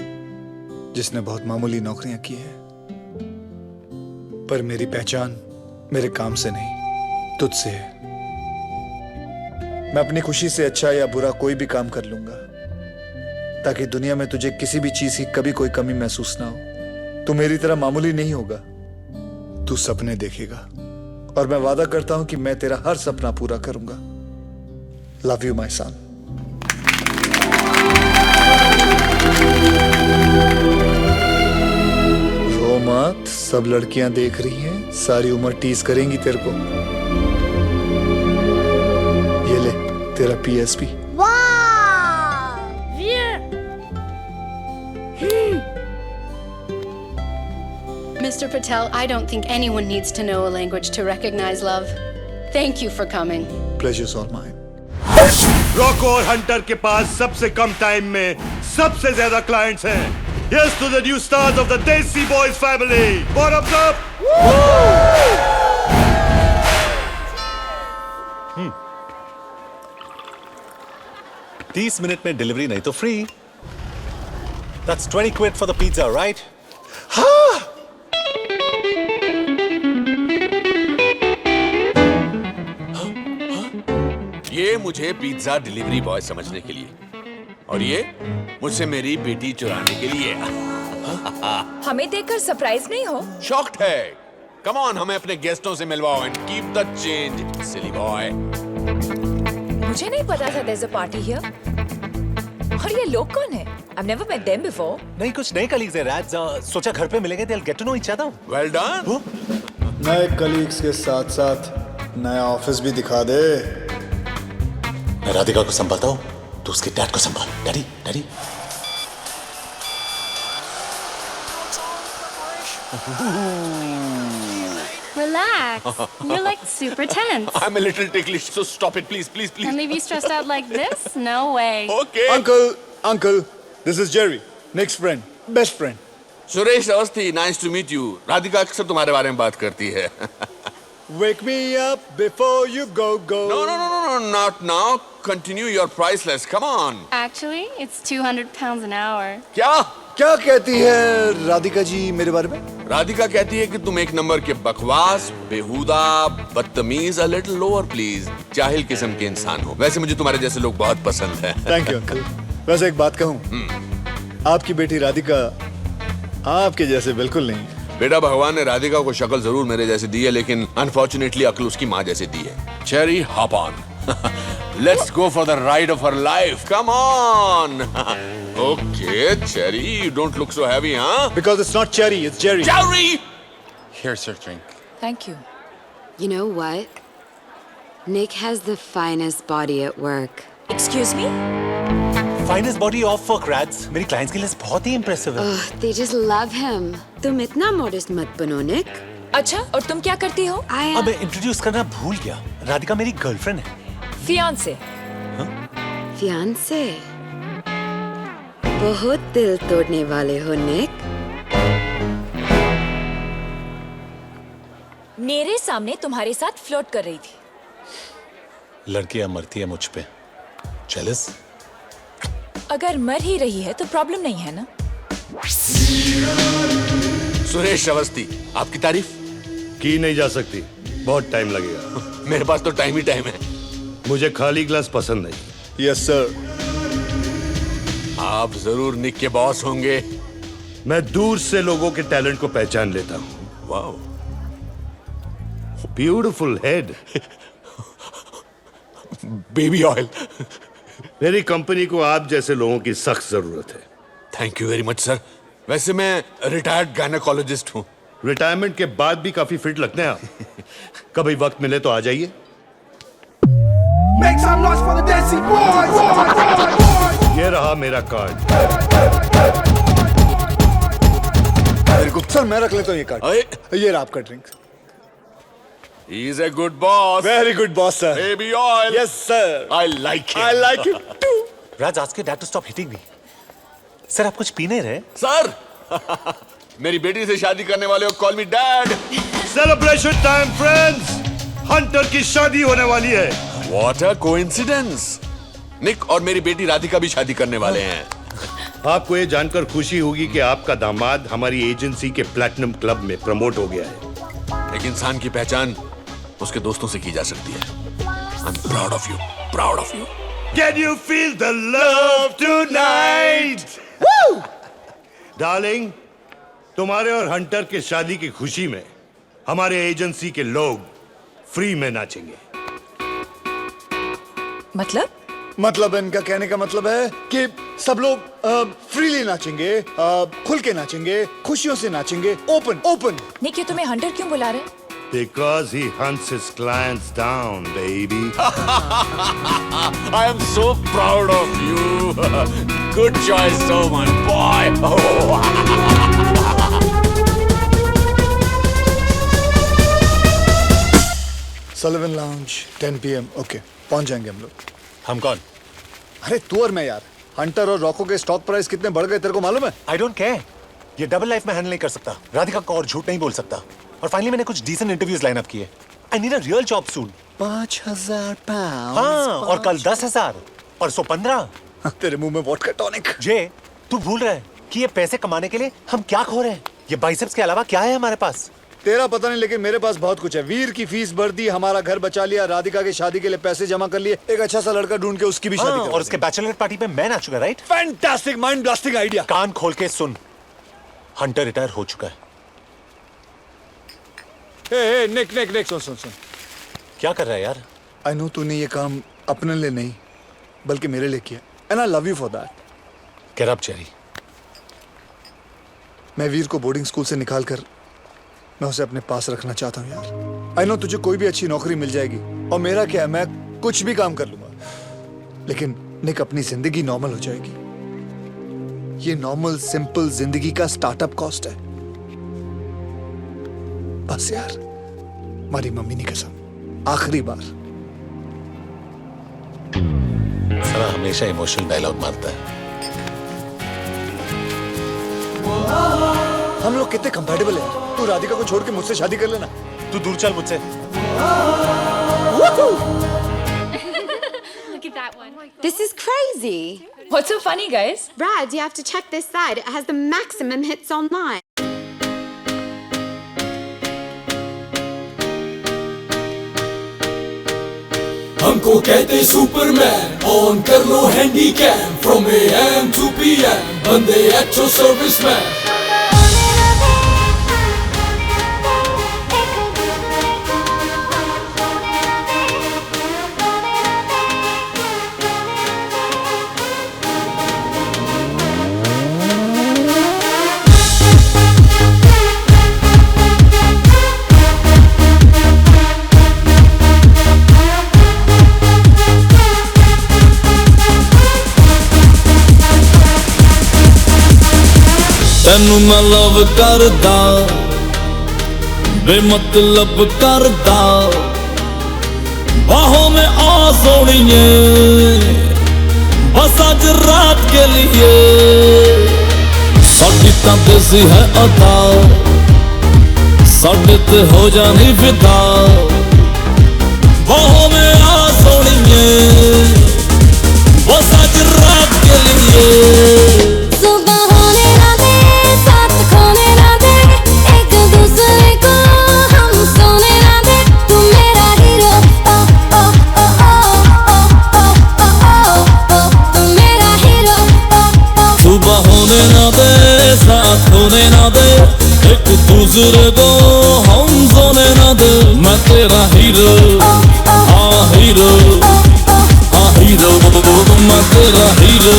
जिसने बहुत मामूली नौकरियां की हैं। पर मेरी पहचान मेरे काम से नहीं, तुझसे है। मैं अपनी खुशी से अच्छा या बुरा कोई भी काम कर लूंगा, ताकि दुनिया में तुझे किसी भी चीज की कभी कोई कमी महसूस ना हो। तू मेरी तरह मामूली नहीं होगा, तू सपने देखेगा, और मैं वादा करता हूं कि मैं तेरा हर सपना पूरा करूंगा। Love you my son. रो मत, सब लड़कियां देख रही हैं, सारी उम्र टीज करेंगी तेरे को। ये ले तेरा PSP। Mr. Patel, I don't think anyone needs to know a language to recognize love. Thank you for coming. Pleasure's all mine. Roku और हंटर के पास सबसे कम टाइम में सबसे ज्यादा क्लाइंट्स हैं। Yes to the new stars of the Desi Boys family. Bottoms up. 30 minute में delivery नहीं तो free. That's 20 quid for the pizza, right? हाँ। ये मुझे पिज्जा डिलीवरी बॉय समझने के लिए, और ये मुझसे मेरी बेटी चुराने के लिए। हमें देखकर सरप्राइज नहीं हो? शॉक्ड है। कम ऑन, हमें अपने गेस्टों से मिलवाओ and keep the change, silly boy. मुझे नहीं पता था there's a party here. और ये लोग कौन है? I've never met them before. नहीं, कुछ नए कलीग्स हैं राज। सोचा घर पे मिलेंगे, they'll get to know each other. Well done. नए कलीग्स के साथ साथ नया ऑफिस भी दिखा दे। मैं राधिका को संभालता हूँ, तो उसके डैड को संभाल। Daddy, daddy. Relax. You're like super tense. I'm a little ticklish, so stop it, please, please, please. And leave you stressed out like this? No way. Okay. Uncle, this is Jerry, Nick's friend, best friend. Suresh Awasthi, nice to meet you. Radhika अक्सर तुम्हारे बारे में बात करती है. Wake me up before you go. No, not now. Continue your priceless. Come on. Actually, it's 200 pounds an hour. क्या कहती है राधिका जी मेरे बारे में? राधिका कहती है कि तुम एक नंबर के बकवास, बेहुदा, बदतमीज, a little lower please, जाहिल किस्म के इंसान हो. वैसे मुझे तुम्हारे जैसे लोग बहुत पसंद हैं. Thank you uncle. वैसे एक बात कहूँ, आपकी बेटी राधिका आपके जैसे बिल्कुल नहीं. बेटा भगवान ने राधिका को शक्ल जरूर मेरे जैसे दी है, लेकिन अनफॉर्चुनेटली अक्ल उसकी माँ जैसे दी है. Cherry, hop on. Let's go for the ride of her life. Come on. Okay, Cherry, you don't look so heavy, huh? Because it's not Cherry, it's Jerry. Jerry! Here's your drink. Thank you. You know what? Nick has the finest body at work. Excuse me? Finest body off for grads. मेरी clients की list बहुत ही impressive है. They just love him. तुम इतना modest मत बनो, Nick. अच्छा, और तुम क्या करती हो? अब मैं इंट्रोड्यूस करना भूल गया. राधिका मेरी गर्लफ्रेंड है. Fiancé. Fiancé? बहुत दिल तोड़ने वाले हो, Nick. मेरे सामने तुम्हारे साथ फ्लोट कर रही थी. लड़कियां मरती है मुझ पे. Jealous? अगर मर ही रही है तो प्रॉब्लम नहीं है ना? सुरेश अवस्थी, आपकी तारीफ की नहीं जा सकती. बहुत टाइम लगेगा. मेरे पास तो टाइम ही टाइम है. मुझे खाली ग्लास पसंद नहीं. Yes sir. आप जरूर निक के बॉस होंगे. मैं दूर से लोगों के टैलेंट को पहचान लेता हूँ. Wow, beautiful head. Baby oil. मेरी कंपनी को आप जैसे लोगों की सख्त जरूरत है. Thank you very much sir. वैसे मैं रिटायर्ड गायनेकोलॉजिस्ट हूँ. रिटायरमेंट के बाद भी काफी फिट लगते हैं आप. कभी वक्त मिले तो आ जाइए. Make some noise for the Desi boys. ये रहा मेरा कार्ड. वेरी गुड सर, मैं रख लेता हूँ ये कार्ड. ये रहा आपका drink. He is a good boss. Very good boss sir. Baby oil. Yes sir. I like him. I like him too. Raj, ask your dad to stop hitting me. Sir आप कुछ P नहीं रहे? Sir, मेरी बेटी से शादी करने वाले हो. Call me dad. Celebration time friends. Hunter की शादी होने वाली है. What a coincidence. निक और मेरी बेटी राधिका भी शादी करने वाले हैं. आपको ये जानकर खुशी होगी कि आपका दामाद हमारी एजेंसी के प्लैटिनम क्लब में प्रमोट हो गया है. एक इंसान की पहचान उसके दोस्तों से की जा सकती है. I'm proud of you. Proud of you. Can you feel the love tonight? Woo! Darling, तुम्हारे और हंटर के शादी की खुशी में हमारे एजेंसी के लोग फ्री में नाचेंगे. मतलब इनका कहने का मतलब है कि सब लोग फ्रीली नाचेंगे, खुल के नाचेंगे, खुशियों से नाचेंगे, ओपन. निक, ये तुम्हें हंटर क्यों बुला रहे? Because he hunts his clients down, baby. I am so proud of you. Good choice, so my boy. Sullivan Lounge, 10 PM. Okay, पहुंच जाएंगे हम लोग. हम कौन? अरे तू और मैं यार. हंटर और रॉको के स्टॉक प्राइस कितने बढ़ गए तेरे को मालूम है? I don't care. ये डबल लाइफ में हैंडल नहीं कर सकता. राधिका को और झूठ नहीं बोल सकता. और फाइनली मैंने कुछ डिसेंट इंटरव्यूज लाइन अप किए. I need a real job soon. 5,000 pounds. हाँ, और कल 10,000, परसों 15. तेरे मुंह में वोडका टॉनिक. जे, तू भूल रहा है कि ये पैसे कमाने के लिए हम क्या खो रहे हैं? ये बाइसेप्स के अलावा क्या है हमारे पास? तेरा पता नहीं, लेकिन मेरे पास बहुत कुछ है. वीर की फीस भर दी, हमारा घर बचा लिया, राधिका की शादी के लिए पैसे जमा कर लिए, एक अच्छा सा लड़का ढूंढ के उसकी भी शादी कर. और उसके बैचलर पार्टी पे मैं नाचूंगा, right? Fantastic, mind blasting idea. कान खोल के सुन. हंटर रिटायर हो चुका है. हे निक सुन. क्या कर रहा है यार? आई नो तूने ये काम अपने लिए नहीं बल्कि मेरे लिए किया. And I love you for that. Get up, Jerry. मैं वीर को बोर्डिंग स्कूल से निकाल कर मैं उसे अपने पास रखना चाहता हूँ यार. आई नो तुझे कोई भी अच्छी नौकरी मिल जाएगी और मेरा क्या है, मैं कुछ भी काम कर लूंगा, लेकिन निक अपनी जिंदगी नॉर्मल हो जाएगी. ये नॉर्मल सिंपल जिंदगी का स्टार्टअप कॉस्ट है. बस यार, हमारी मम्मी ने कसम, आखिरी बार। साला हमेशा इमोशनल डायलॉग मारता है। हम लोग कितने कंपैटिबल हैं। तू राधिका को छोड़ के मुझसे शादी कर लेना। तू दूर चल मुझसे। Look at that one. This is crazy. What's so funny, guys? Brad, you have to check this side. It has the maximum hits online. हमको कहते सुपरमैन, ऑन कर लो handy cam, from AM to PM, बंदे अच्छो serviceman. ਤੈਨੂੰ ਮੈਂ ਲਵ ਕਰਦਾ, ਬੇਮਤਲਬ ਕਰਦਾ, ਬਾਹੋਂ में आ सोनिए, बस आज रात के लिए। साडी तां देसी है अदा, साडे ते हो जानी फिदा, बाहों में आ सोनिए, बस आज रात के लिए। होने ना दे, साथ होने ना दे, एक दूसरे को हम सोने ना दे। मैं तेरा हीरो, हाँ हीरो, हाँ हीरो, मैं तेरा हीरो।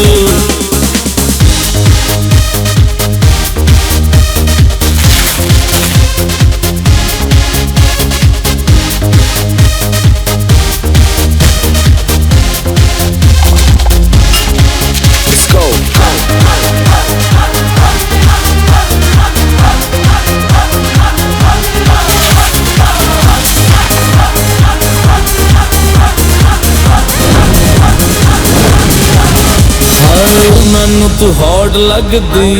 ਮੈਨੂੰ ਤੂੰ ਹੌਟ ਲੱਗਦੀ,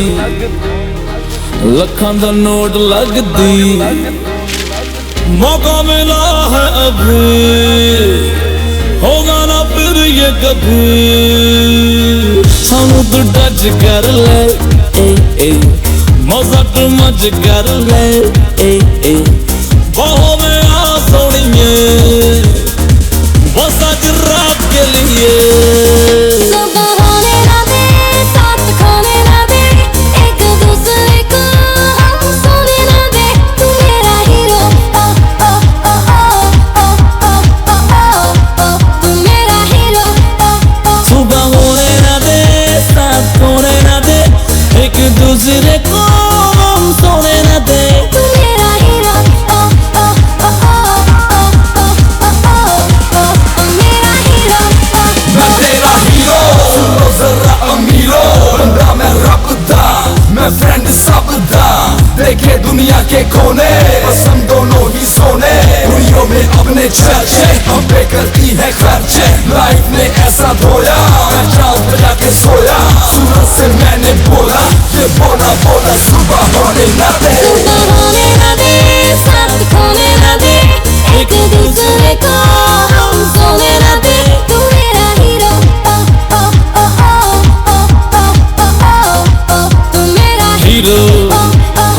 ਲੱਖਾਂ ਦਾ ਨੋਟ ਲੱਗਦੀ, मौका मिला है अभी, होगा ना फिर ये कभी। सानू तू टच कर ले, मजा तू मज कर ले, बाहों में आ सोनिए, बस आज रात के लिए। दूसरे को हम सोने न दे, तू मेरा हीरो, मेरा हीरो। मैं तेरा हीरो, सुनो जरा अमीरो, बंदा मैं रब दा, मैं फ्रेंड सब दा, देखे दुनिया के कोने, बस हम दोनों ही सोने, दुनिया में अपने चर्चे, हम पे करती है खर्चे, लाइफ ने ऐसा धोया, मैं चाल बजा के सोया, सूरज से मैंने बोला, ये बोला बोला सुबह होने ना दे, सुबह होने ना दे, साथ खोने ना दे, एक दूसरे को हम सोने ना दे, तू मेरा हीरो, तू मेरा हीरो,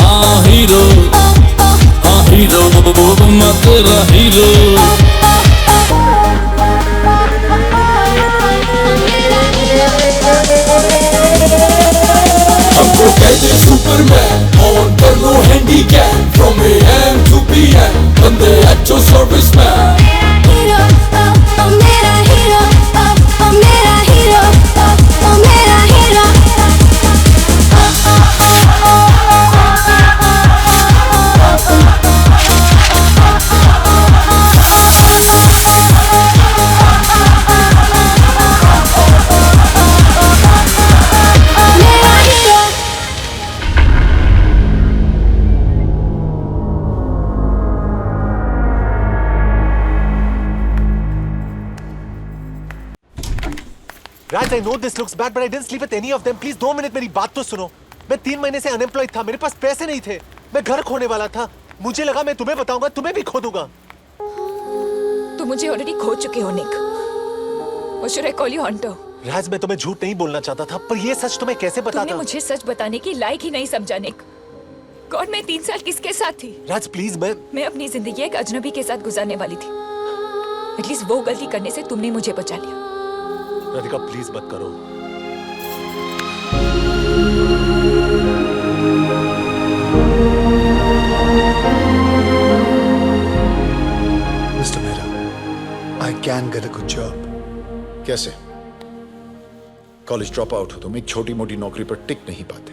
हाँ हीरो, हाँ हीरो, मैं तेरा हीरो। हमको कहते सुपरमैन, ऑन कर लो handy cam, from AM to PM, बंदे अच्छो सर्विसमैन। हीरो, मेरा हीरो, मेरा हीरो, मेरा hero. Raj, I know this looks bad, but I didn't sleep with any of them. Please 2 minute मेरी बात तो सुनो. मैं 3 महीने से अनएम्प्लॉयड था. मेरे पास पैसे नहीं थे. मैं घर खोने वाला था. मुझे लगा मैं तुम्हें बताऊंगा, तुम्हें भी खो दूंगा. तुम मुझे ऑलरेडी खो चुके हो निक. Or should I call you Hunter? राज, मैं तुम्हें झूठ नहीं बोलना चाहता था, पर ये सच तुम्हें कैसे बताता? तुमने मुझे सच बताने की लायक ही नहीं समझा निक. गॉड, मैं 3 साल किसके साथ थी? राज प्लीज, मैं अपनी जिंदगी एक अजनबी के साथ गुजारने वाली थी. एटलीस्ट वो गलती करने से तुमने मुझे बचा लिया. राधिका प्लीज मत करो. Mister Mehra, I can get a good job. कैसे? कॉलेज ड्रॉप आउट हो तुम, एक छोटी मोटी नौकरी पर टिक नहीं पाते.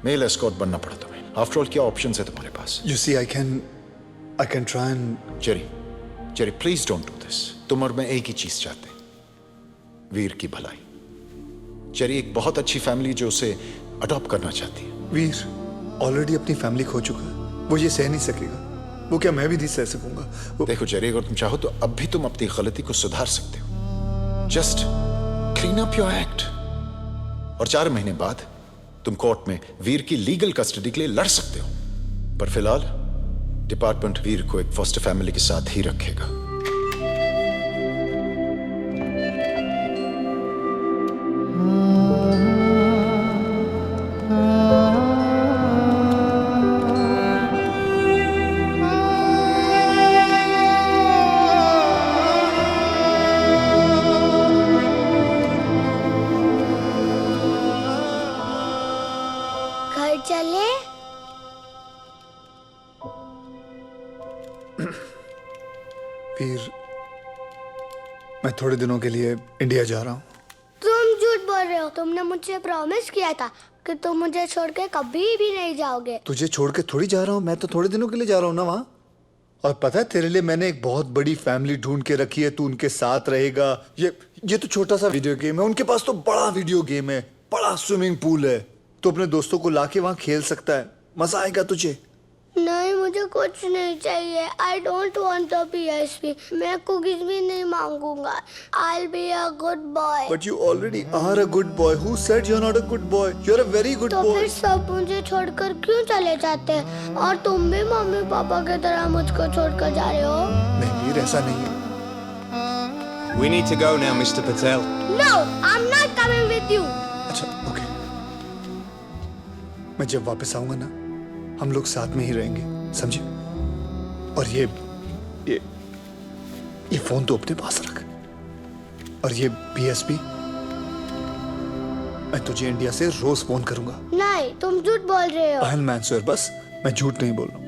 मेल एस्कॉर्ट बनना पड़ा तुम्हें. आफ्टर ऑल क्या ऑप्शंस है तुम्हारे पास? You see, I can try and... Jerry please don't do this. तुम और मैं एक ही चीज चाहते हैं, वीर की भलाई. जेरी एक बहुत अच्छी फैमिली जो उसे अडॉप्ट करना चाहती है. वीर ऑलरेडी अपनी फैमिली खो चुका है. वो ये सह नहीं सकेगा. वो क्या मैं भी नहीं सह सकूंगा? देखो जेरी, अगर तुम चाहो तो अब भी तुम अपनी गलती को सुधार सकते हो. Just clean up your act. और 4 महीने बाद तुम कोर्ट में वीर की लीगल कस्टडी के लिए लड़ सकते हो. पर फिलहाल डिपार्टमेंट वीर को एक फॉस्टर फैमिली के साथ ही रखेगा. घर चले? वीर, मैं थोड़े दिनों के लिए इंडिया जा रहा हूँ. तुम झूठ बोल रहे हो. तुमने मुझे प्रॉमिस किया था कि तुम मुझे छोड़ के कभी भी नहीं जाओगे. तुझे छोड़ के थोड़ी जा रहा हूँ. मैं तो थोड़े दिनों के लिए जा रहा हूँ ना वहाँ. और पता है, तेरे लिए मैंने एक बहुत बड़ी फैमिली ढूंढ के रखी है. तू उनके साथ रहेगा. ये तो छोटा सा वीडियो गेम है. उनके पास तो बड़ा वीडियो गेम है, बड़ा स्विमिंग पूल है. तो अपने दोस्तों को लाके वहाँ खेल सकता है. मजा आएगा तुझे. नहीं, मुझे कुछ नहीं चाहिए. I don't want the PSP. मैं कुकीज भी नहीं मांगूंगा. I'll be a good boy. But you already are a good boy. Who said you're not a good boy? You're a very good तो boy. फिर सब मुझे छोड़कर क्यों चले जाते हैं? और तुम भी मम्मी पापा की तरह मुझको छोड़कर जा रहे हो? नहीं वीर, ऐसा नहीं है. We need to go now, Mr. Patel. No, I'm not coming with you. अच्छा, ओके. मैं जब वापस आऊंगा ना, हम लोग साथ में ही रहेंगे, समझे? और ये फोन तो अपने पास रख. और ये PSP मैं तुझे इंडिया से रोज फोन करूंगा. नहीं, तुम झूठ बोल रहे हो. I'll answer, बस मैं झूठ नहीं बोल रहा हूँ.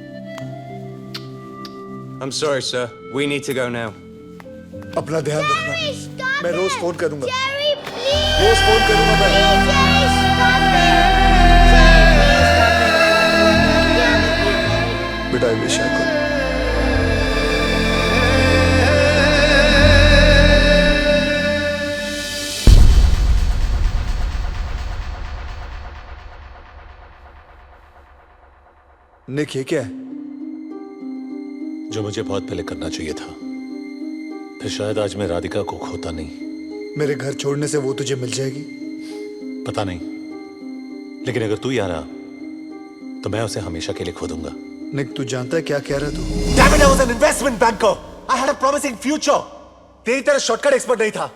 I'm sorry, sir. We need to go now. अपना ध्यान रखना. मैं रोज फोन करूंगा. Jerry, please. रोज फोन करूंगा मैं. Jerry, stop it. But I wish I could. निक, ये क्या है? जो मुझे बहुत पहले करना चाहिए था, फिर शायद आज मैं राधिका को खोता नहीं. मेरे घर छोड़ने से वो तुझे मिल जाएगी? पता नहीं, लेकिन अगर तू यहाँ रहा तो मैं उसे हमेशा के लिए खो दूंगा. निक, तू जानता है क्या कह रहा तू? Damn it, I was an investment banker. I had a promising future. तेरी तरह शॉर्टकट एक्सपर्ट नहीं था.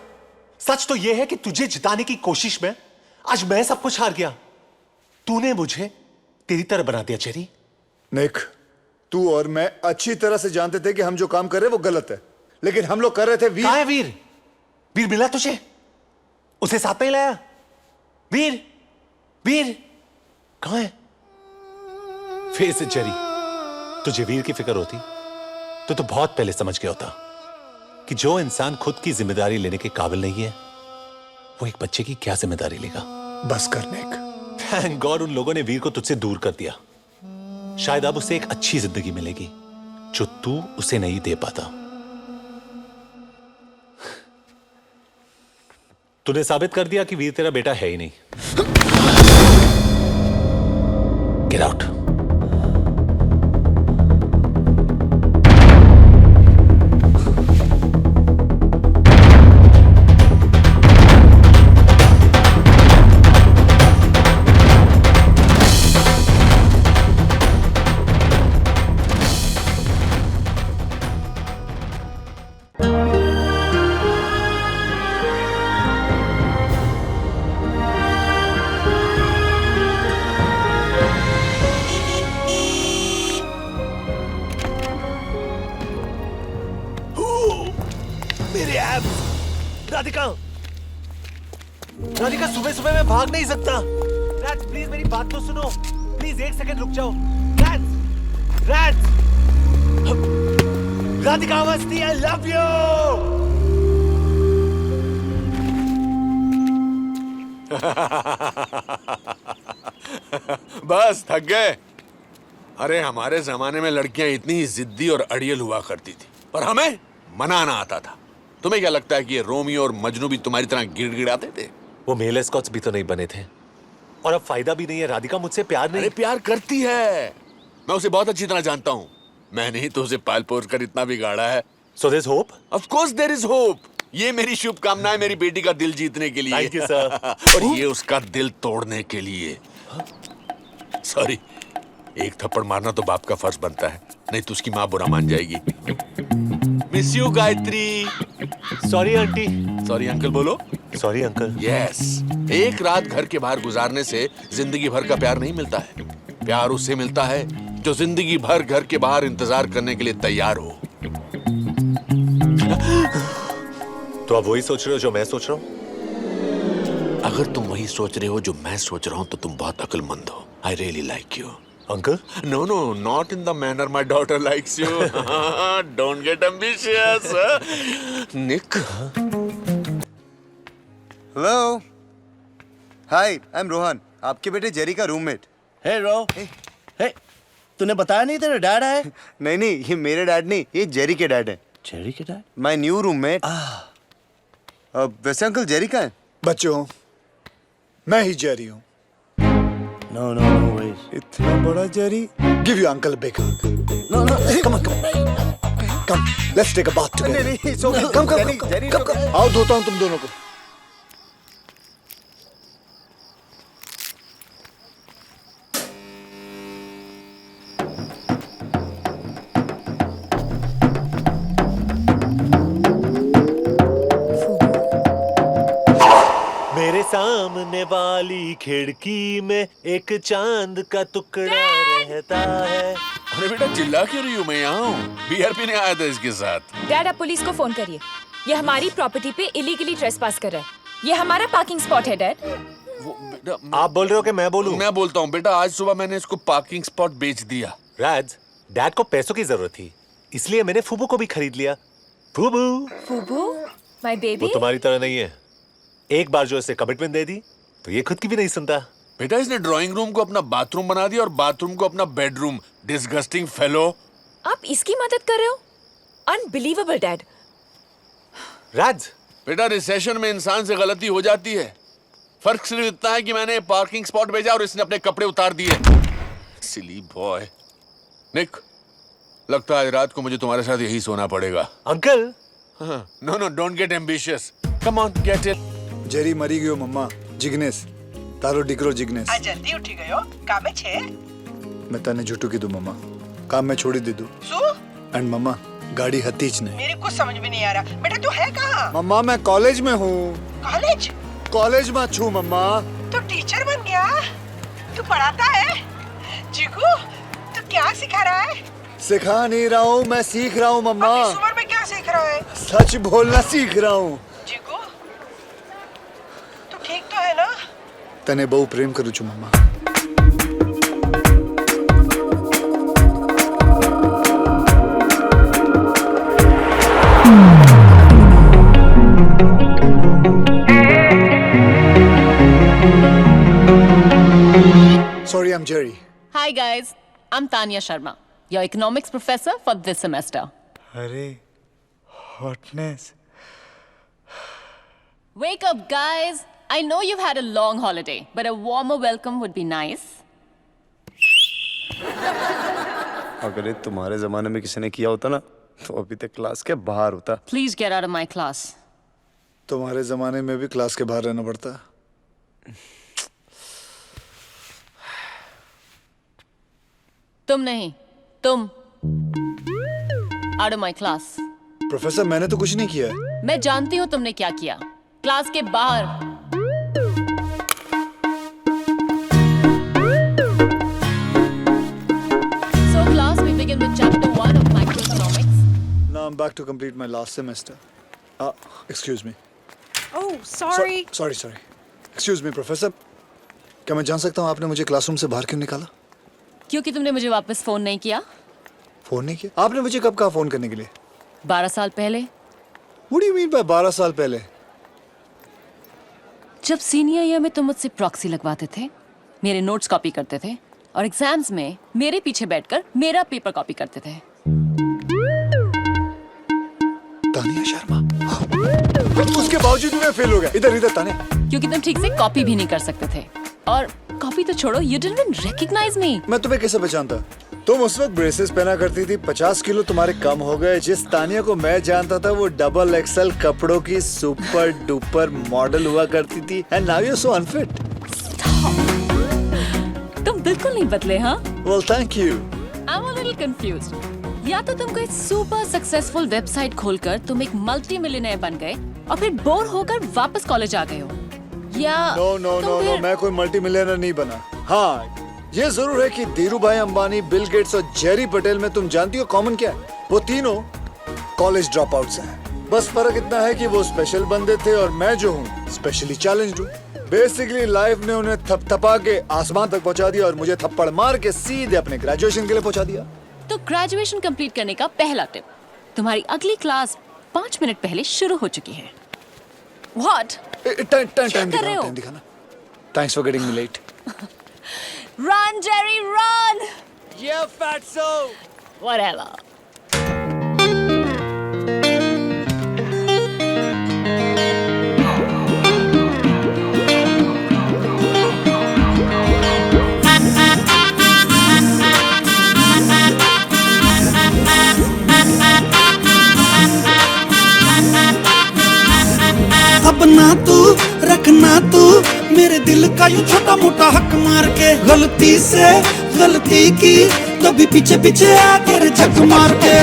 सच तो यह है कि तुझे जिताने की कोशिश में आज मैं सब कुछ हार गया. तूने मुझे तेरी तरह बना दिया जेरी. निक, तू और मैं अच्छी तरह से जानते थे कि हम जो काम कर रहे हैं वो गलत है, लेकिन हम लोग कर रहे थे. वीर कहाँ है वीर? वीर मिला तुझे? उसे साथ नहीं लाया? वीर वीर कहाँ है? फेस इट जेरी, तुझे वीर की फिक्र होती तो तू बहुत पहले समझ गया होता कि जो इंसान खुद की जिम्मेदारी लेने के काबिल नहीं है, वो एक बच्चे की क्या जिम्मेदारी लेगा. बस कर निक. थैंक गॉड उन लोगों ने वीर को तुझसे दूर कर दिया. शायद अब उसे एक अच्छी जिंदगी मिलेगी जो तू उसे नहीं दे पाता. तूने साबित कर दिया कि वीर तेरा बेटा है ही नहीं. Get out. भाग नहीं सकता। राज प्लीज मेरी बात तो सुनो, प्लीज एक सेकंड रुक जाओ। Raj, Raj, Radhika Awasthi, I love you. बस थक गए। अरे हमारे जमाने में लड़कियां इतनी जिद्दी और अड़ियल हुआ करती थी, पर हमें मनाना आता था। तुम्हें क्या लगता है कि ये रोमियो और मजनू भी तुम्हारी तरह गिड़गिड़ाते थे? वो मेल एस्कॉट्स भी तो नहीं बने थे, और अब फायदा भी नहीं है। राधिका मुझसे प्यार नहीं। अरे प्यार करती है, मैं उसे बहुत अच्छी तरह जानता हूँ। मैंने ही तो उसे पाल पोस कर इतना बिगाड़ा है। So there's hope? Of course there is hope. ये मेरी शुभकामनाएं मेरी बेटी का दिल जीतने के लिए। Thank you, sir. और ये उसका दिल तोड़ने के लिए। सॉरी, एक थप्पड़ मारना तो बाप का फर्ज बनता है, नहीं तो उसकी माँ बुरा मान जाएगी। Miss you Gayatri. Sorry aunty. Sorry uncle बोलो। Sorry uncle. यस, एक रात घर के बाहर गुजारने से जिंदगी भर का प्यार नहीं मिलता है। प्यार उससे मिलता है जो जिंदगी भर घर के बाहर इंतजार करने के लिए तैयार हो। तो आप वही सोच रहे हो जो मैं सोच रहा हूँ? अगर तुम वही सोच रहे हो जो मैं सोच रहा हूँ तो तुम बहुत अक्लमंद हो। I really like you. Uncle? No, no, not in the manner my daughter likes you. Don't get ambitious. Nick. Hello. Hi, I'm Rohan. आपके बेटे जेरी का रूममेट। Hey रो। Hey, तूने बताया नहीं तेरा डैड है? नहीं नहीं, ये मेरे डैड नहीं, ये जेरी के डैड हैं। जेरी के डैड? My new roommate. वैसे अंकल जेरी का है? बच्चों, मैं ही जेरी हूँ। No, no, no ways. इतना बड़ा Jerry? Give your uncle a big hug. No, no. Come on, come on. Come, let's take a bath together. नहीं, it's okay. Come. आओ धोता हूँ तुम दोनों को। मेरे सामने वाली खिड़की में एक चांद का टुकड़ा रहता है। अरे बेटा चिल्ला क्यों रही हूँ? मैं यहाँ हूँ, बीयर पीने आया था इसके साथ। डैड आप पुलिस को फोन करिए। ये हमारी प्रॉपर्टी पे इलीगली ट्रेसपास कर रहा है। ये हमारा पार्किंग स्पॉट है डैड। आप बोल रहे हो कि मैं बोलूं? मैं बोलता हूँ बेटा, आज सुबह मैंने इसको पार्किंग स्पॉट बेच दिया। राज, डैड को पैसों की जरूरत थी, इसलिए मैंने फूबू को भी खरीद लिया। फूबू? फूबू? My baby? वो तुम्हारी तरह नहीं है। एक बार जो इसे कमिटमेंट दे दी तो ये खुद की भी नहीं सुनता। बेटा इसने ड्राइंग रूम को अपना बाथरूम बना दिया और बाथरूम को अपना बेडरूम। Disgusting fellow. आप इसकी मदद कर रहे हो? Unbelievable dad. राज, बेटा रिसेशन में इंसान से गलती हो जाती है। फर्क सिर्फ इतना है कि मैंने पार्किंग स्पॉट भेजा और इसने अपने कपड़े उतार दिए। सिली बॉय। निक, लगता है रात को मुझे तुम्हारे साथ यही सोना पड़ेगा। Uncle? No no, don't get ambitious. Come on, get it. Jerry मरी गयो मम्मा। जिग्नेस तारो डिकरो जिग्नेस। आज जल्दी उठी गयो, कामे छे? मैं तने झूठू की दू मम्मा, काम में छोड़ी दे दू। सु? एंड मम्मा गाड़ी हतीज नहीं। मेरे कुछ समझ में नहीं आ रहा। बेटा तू है कहाँ? मम्मा मैं कॉलेज में हूँ। कॉलेज? कॉलेज में छू मम्मा। तू टीचर बन गया? तू पढ़ाता है? जीगू, तू क्या सिखा रहा है? सिखा नहीं रहा हूँ, मैं सीख रहा हूँ मम्मा। इस उम्र में क्या सीख रहा है? सच बोलना सीख रहा हूँ। जीगू, तू ठीक तो है ना? तने बहु प्रेम करू छू मम्मा। Sorry, I'm Jerry. Hi guys, I'm Tanya Sharma, your economics professor for this semester. अरे, hotness. Wake up guys! I know you've had a long holiday, but a warmer welcome would be nice. अगर ये तुम्हारे जमाने में किसी ने किया होता ना, तो अभी तक क्लास के बाहर होता। Please get out of my class. तुम्हारे जमाने में भी क्लास के बाहर रहना पड़ता। तुम नहीं, तुम out of my class. Professor मैंने तो कुछ नहीं किया है। मैं जानती हूँ तुमने क्या किया। क्लास के बाहर। So class, we begin with chapter 1 of microeconomics. Now I'm back to complete my last semester. Excuse me. Oh, sorry. Sorry. Excuse me, Professor. क्या मैं जान सकता हूँ आपने मुझे क्लासरूम से बाहर क्यों निकाला? क्योंकि तुमने मुझे वापस फोन नहीं किया। फोन नहीं किया? आपने मुझे कब कहा फोन करने के लिए? 12 साल पहले। What do you mean by 12 साल पहले? जब सीनियर ईयर में तुम मुझसे प्रॉक्सी लगवाते थे, मेरे नोट्स कॉपी करते थे और एग्जाम्स में मेरे पीछे बैठकर मेरा पेपर कॉपी करते थे। तानिया शर्मा। उसके बावजूद भी मैं फेल हो गया। इधर तानिया। क्योंकि तुम ठीक से कॉपी भी नहीं कर सकते थे। और कॉपी तो छोड़ो, you didn't even recognize me। मैं तुम्हें कैसे पहचानता? तुम उस वक्त ब्रेसेस पहना करती थी, 50 किलो तुम्हारे कम हो गए। जिस तानिया को मैं जानता था वो डबल एक्सएल कपड़ों की सुपर डुपर मॉडल हुआ करती थी। And now you are so unfit. तुम बिल्कुल नहीं बदले, हाँ? Well, thank you। I'm a little confused। या तो तुम कोई सुपर सक्सेसफुल वेबसाइट खोलकर तुम एक मल्टी मिलियनेयर बन गए और फिर बोर होकर वापस कॉलेज आ गए हो, या नो, मैं कोई मल्टी मिलियनर नहीं बना। हाँ, ये जरूर है कि धीरूभाई अंबानी, बिल गेट्स और जेरी पटेल में तुम जानती हो कॉमन क्या है? वो तीनों कॉलेज ड्रॉप आउट्स हैं। बस फर्क इतना है कि वो स्पेशल बंदे थे और मैं जो हूँ स्पेशली चैलेंज्ड हूँ। बेसिकली लाइफ ने उन्हें थपथपा के आसमान तक पहुंचा दिया और मुझे थप्पड़ मार के सीधे अपने ग्रेजुएशन के लिए पहुंचा दिया। तो ग्रेजुएशन कंप्लीट करने का पहला टिप, तुम्हारी अगली क्लास 5 मिनट पहले शुरू हो चुकी है। What? टाइम दिखाना। Thanks for getting me late। Run, Jerry, run! Yeah, fatso! Whatever. अब ना तू रखना तू मेरे दिल का यूं छोटा मोटा हक मार के, गलती से गलती की कभी पीछे पीछे आ तेरे झक मार के।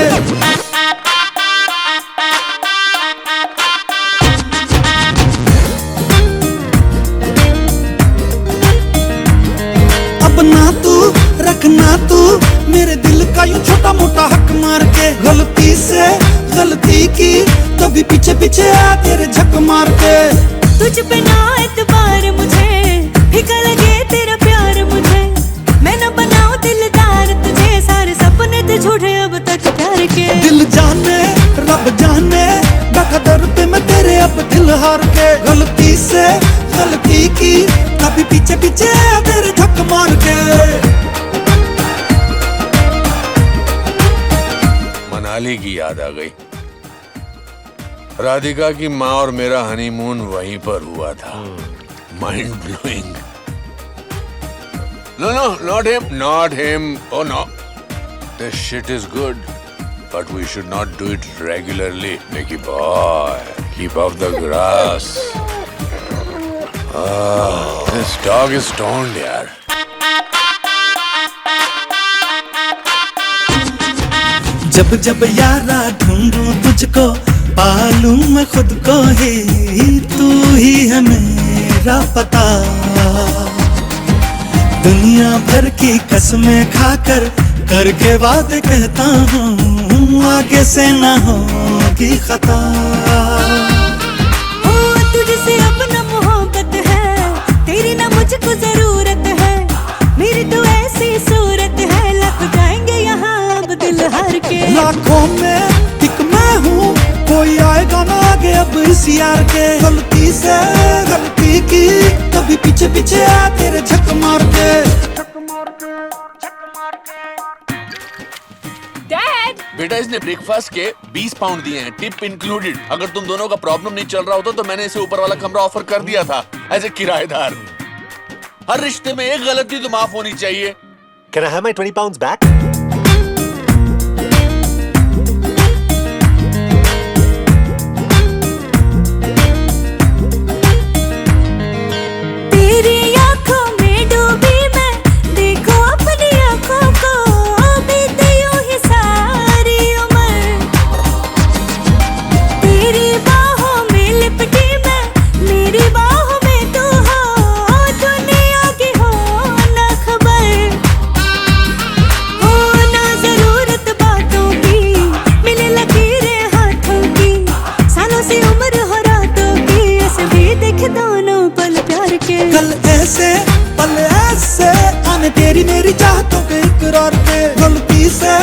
अब ना तू रखना तू मेरे दिल का यूं छोटा मोटा हक मार के, गलती से गलती की कभी पीछे पीछे आ तेरे झक मार के। तुझ पे ना एतबार मुझे, फीका लगे तेरा प्यार मुझे, मैं न बनाऊं दिलदार तुझे, सारे सपने थे झूठे अब तक प्यार के। दिल जाने रब जाने बैठा दर पे मैं तेरे अब दिल हार के, गलती से गलती की कभी पीछे पीछे आ तेरे झक मार के। मनाली की याद आ गई। राधिका की माँ और मेरा हनीमून वहीं पर हुआ था। Mind blowing. No, not him. Oh no. This shit is good, but we should not do it regularly. Mickey boy, keep off the grass. This dog is stoned, yaar. जब जब यारा ढूंढूं तुझको, पालूं मैं खुद को ही, तू ही है मेरा पता। दुनिया भर की कसमें खाकर करके वादे कहता हूँ, आगे से ना होगी खता। ओ तुझसे अपना मोहब्बत है, तेरी ना मुझको जरूरत है, मेरी तो ऐसी सूरत है, लग जाएंगे यहाँ अब दिल हार के। लाखों में एक मैं हूँ, कोई आएगा ना आगे अब इस यार के, गलती से गलती की कभी पीछे पीछे आ तेरे झक मार के। डैड! बेटा इसने ब्रेकफास्ट के 20 पाउंड दिए हैं, टिप इंक्लूडेड। अगर तुम दोनों का प्रॉब्लम नहीं चल रहा होता तो मैंने इसे ऊपर वाला कमरा ऑफर कर दिया था एज ए किराएदार। हर रिश्ते में एक गलती तो माफ होनी चाहिए। Can I have my 20 pounds back? तेरी आंखों में डूबी मैं, देखो अपनी आंखों को, बीते यूं ही सारी उम्र। तेरी बाहों में लिपटी मैं, मेरी बाहों में तू हो, दुनिया की हो ना खबर। हो जाने तेरी मेरी चाहतों के इकरार पे गलती से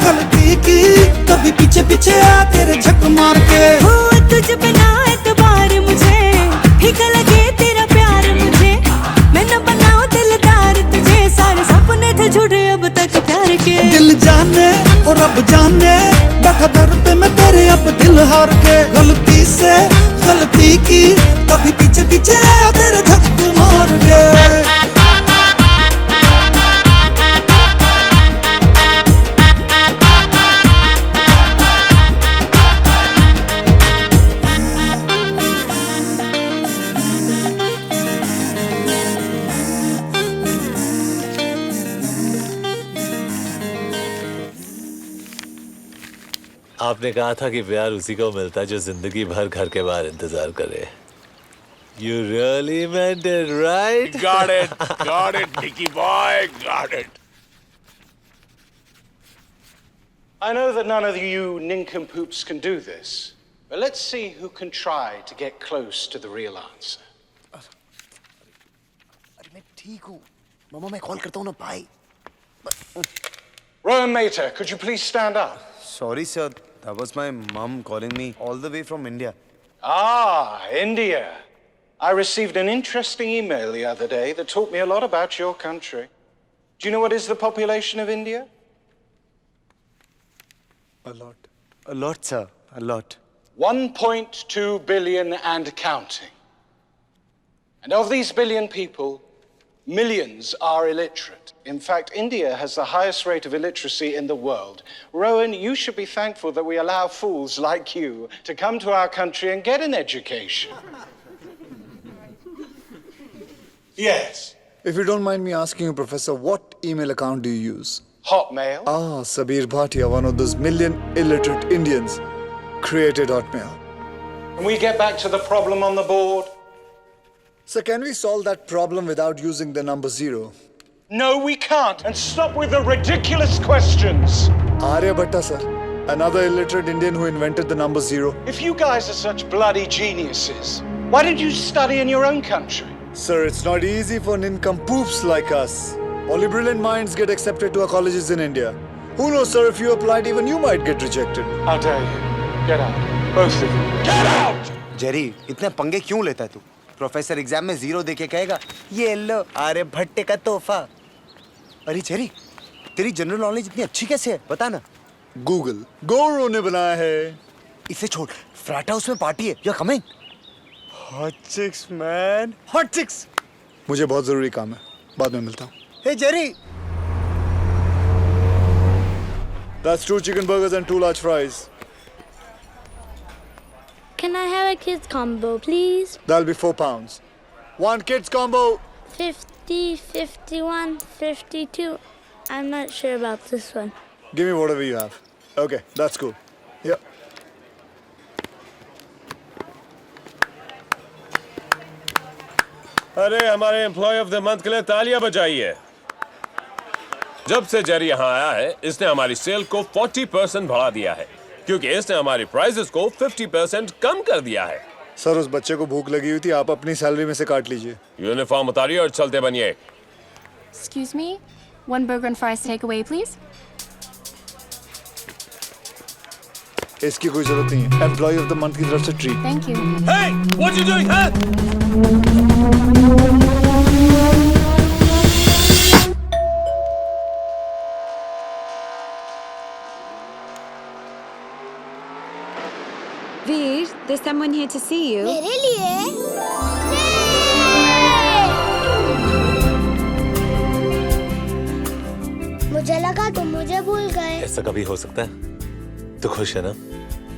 गलती की कभी पीछे पीछे आ तेरे झक मार के हो तुझ बिना एतबार मुझे फीका लगे तेरा प्यार मुझे मैं न बनाऊं दिलदार तुझे सारे सपने थे झूठे अब तक प्यार के दिल जाने और अब जाने बैठा दर पे मैं तेरे अब दिल हार के गलती से गलती की कभी पीछे पीछे आ तेरे झक मार के आपने कहा था कि प्यार उसी को मिलता है जो जिंदगी भर घर के बाहर इंतजार करे. You really meant it, right? Got it, Nicky boy, got it. I know that none of you nincompoops can do this, but let's see who can try to get close to the real answer. मैं ठीक हूँ मामा मैं call करता हूँ ना भाई. Rowan Mater, could you please stand up? Sorry sir, that was my mom calling me all the way from India. Ah, India. I received an interesting email the other day that taught me a lot about your country. Do you know what is the population of India? A lot sir, a lot. 1.2 billion and counting. And of these billion people, millions are illiterate. In fact, India has the highest rate of illiteracy in the world. Rowan, you should be thankful that we allow fools like you to come to our country and get an education. Yes. If you don't mind me asking you, Professor, what email account do you use? Hotmail. Ah, Sabir Bhatia, one of those million illiterate Indians, created Hotmail. Can we get back to the problem on the board? So can we solve that problem without using the number 0? No, we can't. And stop with the ridiculous questions. Aryabhatta, sir. Another illiterate Indian who invented the number 0. If you guys are such bloody geniuses, why did you study in your own country? Sir, it's not easy for nincompoops like us. Only brilliant minds get accepted to our colleges in India. Who knows, sir, if you applied, even you might get rejected. How dare you? Get out. Both of you. Get out! Jerry इतने पंगे क्यों लेता है तू? Professor exam में 0 देके कहेगा ये लो आर्यभट्ट का तोहफा. अरे जेरी तेरी जनरल नॉलेज इतनी अच्छी कैसे है बता ना. गूगल गोरो ने बनाया है. इसे छोड़. फ्रैट हाउस में पार्टी है. You are coming. Hot chicks man. Hot chicks. मुझे बहुत जरूरी काम है. बाद में मिलता हूँ. Hey Jerry. That's 2 chicken burgers and 2 large fries. Can I have a kids combo, please? That'll be £4. 1 kids combo. 50, 51, 52. I'm not sure about this one. Give me whatever you have. Okay, that's cool. Yeah. अरे हमारे employ of the month के लिए तालियां बजाइए. जब से Jerry यहाँ आया है इसने हमारी सेल को 40% बढ़ा दिया है क्योंकि इसने हमारी प्राइसेस को 50% कम कर दिया है. सर उस बच्चे को भूख लगी हुई थी. आप अपनी सैलरी में से काट लीजिए. यूनिफॉर्म उतारिए और चलते बनिए. Excuse me? 1 burger and fries takeaway, please. इसकी कोई जरूरत नहीं है. एम्प्लॉय ऑफ द मंथ की तरफ से treat. Thank you. Hey, what you doing, huh? Veer, there's someone here to see you. मेरे लिए? मुझे लगा तुम मुझे भूल गए. ऐसा कभी हो सकता है? तू खुश है ना?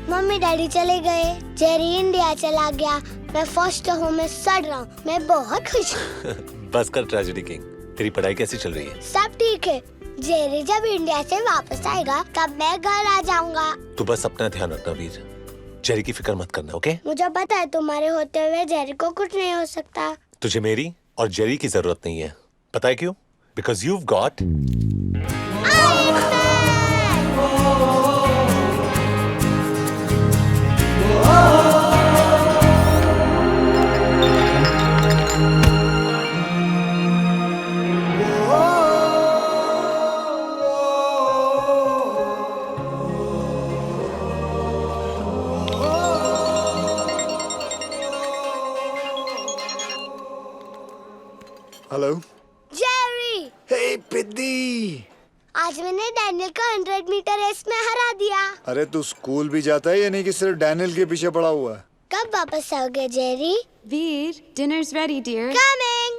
मम्मी डैडी चले गए. जेरी इंडिया चला गया. मैं फर्स्ट होम में सड़ रहा हूँ. मैं बहुत खुश हूँ. बस कर ट्रेजेडी किंग. तेरी पढ़ाई कैसी चल रही है? सब ठीक है. जेरी जब इंडिया से वापस आएगा तब मैं घर आ जाऊंगा. तू बस अपना ध्यान रखना वीर. जेरी की फिक्र मत करना, ओके? मुझे पता है तुम्हारे होते हुए जेरी को कुछ नहीं हो सकता. तुझे मेरी और जेरी की जरूरत नहीं है. पता है क्यों? Because you've got पिद्दी, आज मैंने डैनियल का 100 मीटर रेस में हरा दिया। अरे तू स्कूल भी जाता है या नहीं कि सिर्फ डैनियल के पीछे पड़ा हुआ है? कब वापस आओगे जेरी? वीर, dinner's ready, dear. Coming.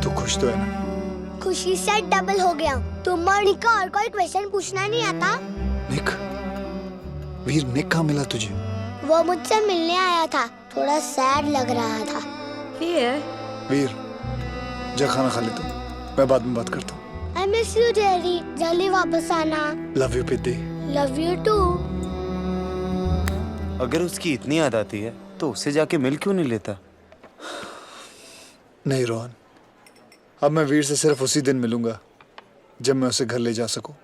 तू खुश तो है ना? खुशी से डबल हो गया। तुम और निक का और कोई क्वेश्चन पूछना नहीं आता? निक, वीर निक कहाँ मिला तुझे? वो मुझसे मिलने आया था, थोड़ा सैड लग रहा था। वीर, जा खाना खा ले तू, मैं बाद में बात करता हूँ। I miss you, Jerry. जल्दी वापस आना। लव यू पिद्दी। Love you too. अगर उसकी इतनी याद आती है तो उससे जाके मिल क्यों नहीं लेता? नहीं रोहन, अब मैं वीर से सिर्फ उसी दिन मिलूंगा जब मैं उसे घर ले जा सकूं।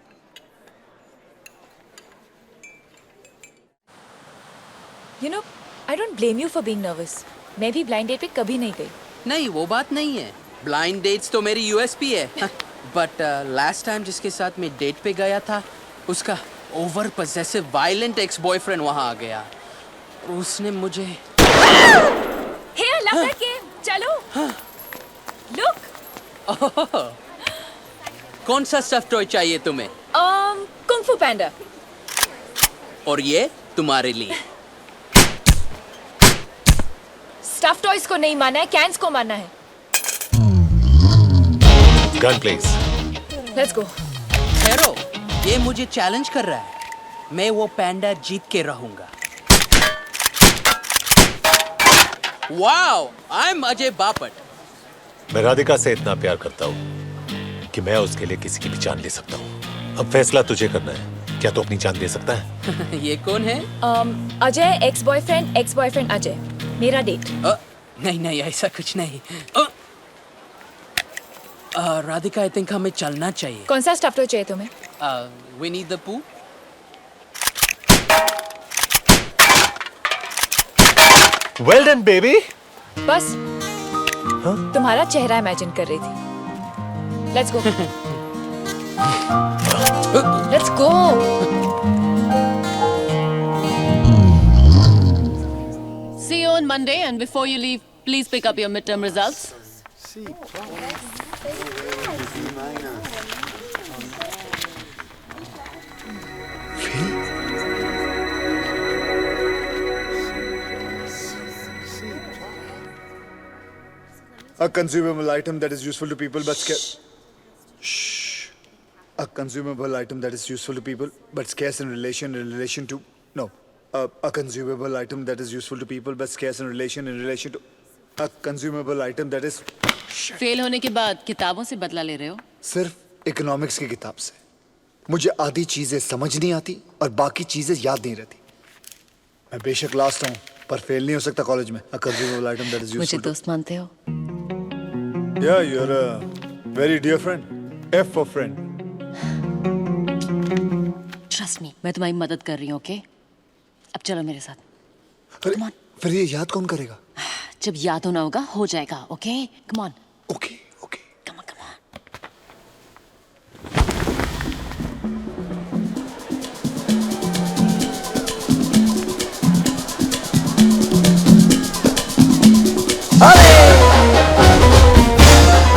You know, I don't blame you for being nervous. मैं भी ब्लाइंड डेट पे कभी नहीं गई। नहीं, वो बात नहीं है। ब्लाइंड डेट्स तो मेरी यूएसपी है। बट लास्ट टाइम जिसके साथ मैं डेट पे गया था, उसका over possessive violent ex boyfriend वहां आ गया और उसने मुझे Here, love that game. चलो। Look. कौन सा स्टफ टॉय चाहिए तुम्हें? कुंग फू पैंडा। और ये तुम्हारे लिए। स्टफ टॉयज को नहीं माना है, कैंस को माना है। Gun please. Let's go. ठहरो, ये मुझे चैलेंज कर रहा है। मैं वो पैंडा जीत के रहूंगा। Wow, I am Ajay Bapat. मैं राधिका से इतना प्यार करता हूँ कि मैं उसके लिए किसी की भी जान ले सकता हूँ। अब फैसला तुझे करना है, क्या तू अपनी जान दे सकता है? ये कौन है? अजय, एक्स बॉयफ्रेंड अजय, मेरा डेट। नहीं नहीं, ऐसा कुछ नहीं। राधिका, आई थिंक हमें चलना चाहिए। कौन सा स्टफ टॉय चाहिए तुम्हें? विनी द पू। Well done baby. बस तुम्हारा चेहरा इमेजिन कर रही थी। Let's go. Let's go. See you on Monday, and before you leave, please pick up your midterm results. A consumable item that is useful to people but scarce. Shh. A consumable item that is useful to people but scarce in relation to. No. A consumable item that is useful to people but scarce in relation to. A consumable item that is. Fail होने के बाद किताबों से बदला ले रहे हो? सिर्फ इकोनॉमिक्स की किताब से। मुझे आधी चीजें समझ नहीं आती और बाकी चीजें याद नहीं रहती। मैं बेशक लास्ट हूँ पर फेल नहीं हो सकता कॉलेज में। A consumable item that is useful. मुझे दोस्त मानते हो? Yeah, you're a very dear friend. F for friend. Trust me, मैं तुम्हारी मदद कर रही हूँ, ओके? अब चलो मेरे साथ। अरे, फिर ये याद कौन करेगा? जब याद होना होगा, हो जाएगा, okay? Come on. Okay.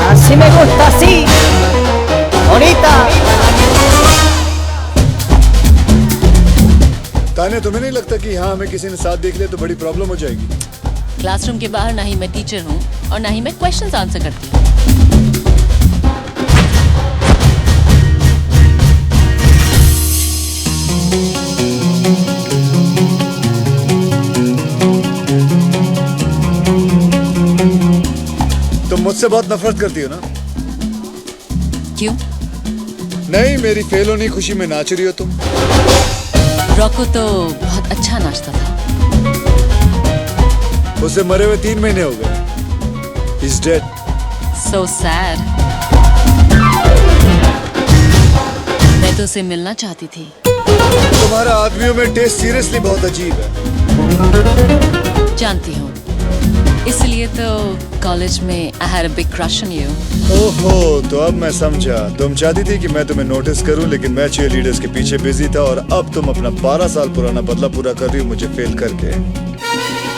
Así me gusta, así. Bonita. ताने, तुम्हें नहीं लगता कि यहाँ हमें किसी ने साथ देख लिया तो बड़ी प्रॉब्लम हो जाएगी? क्लासरूम के बाहर ना ही मैं टीचर हूँ और ना ही मैं क्वेश्चंस आंसर करती हूँ। तुम मुझसे बहुत नफरत करती हो ना? क्यों? नहीं, मेरी फेल होने की खुशी में नाच रही हो तुम। रॉको तो बहुत अच्छा नाचता था। उसे मरे हुए 3 महीने हो गए। He's dead. So sad. मैं तो उसे मिलना चाहती थी। तुम्हारा आदमियों में टेस्ट सीरियसली बहुत अजीब है। जानती हूँ, इसलिए तो कॉलेज में I had a big crush on you. ओहो, तो अब मैं समझा। तुम चाहती थी कि मैं तुम्हें नोटिस करूं, लेकिन मैं cheerleaders के पीछे बिजी था और अब तुम अपना 12 साल पुराना बदला पूरा कर रही हो मुझे फेल करके।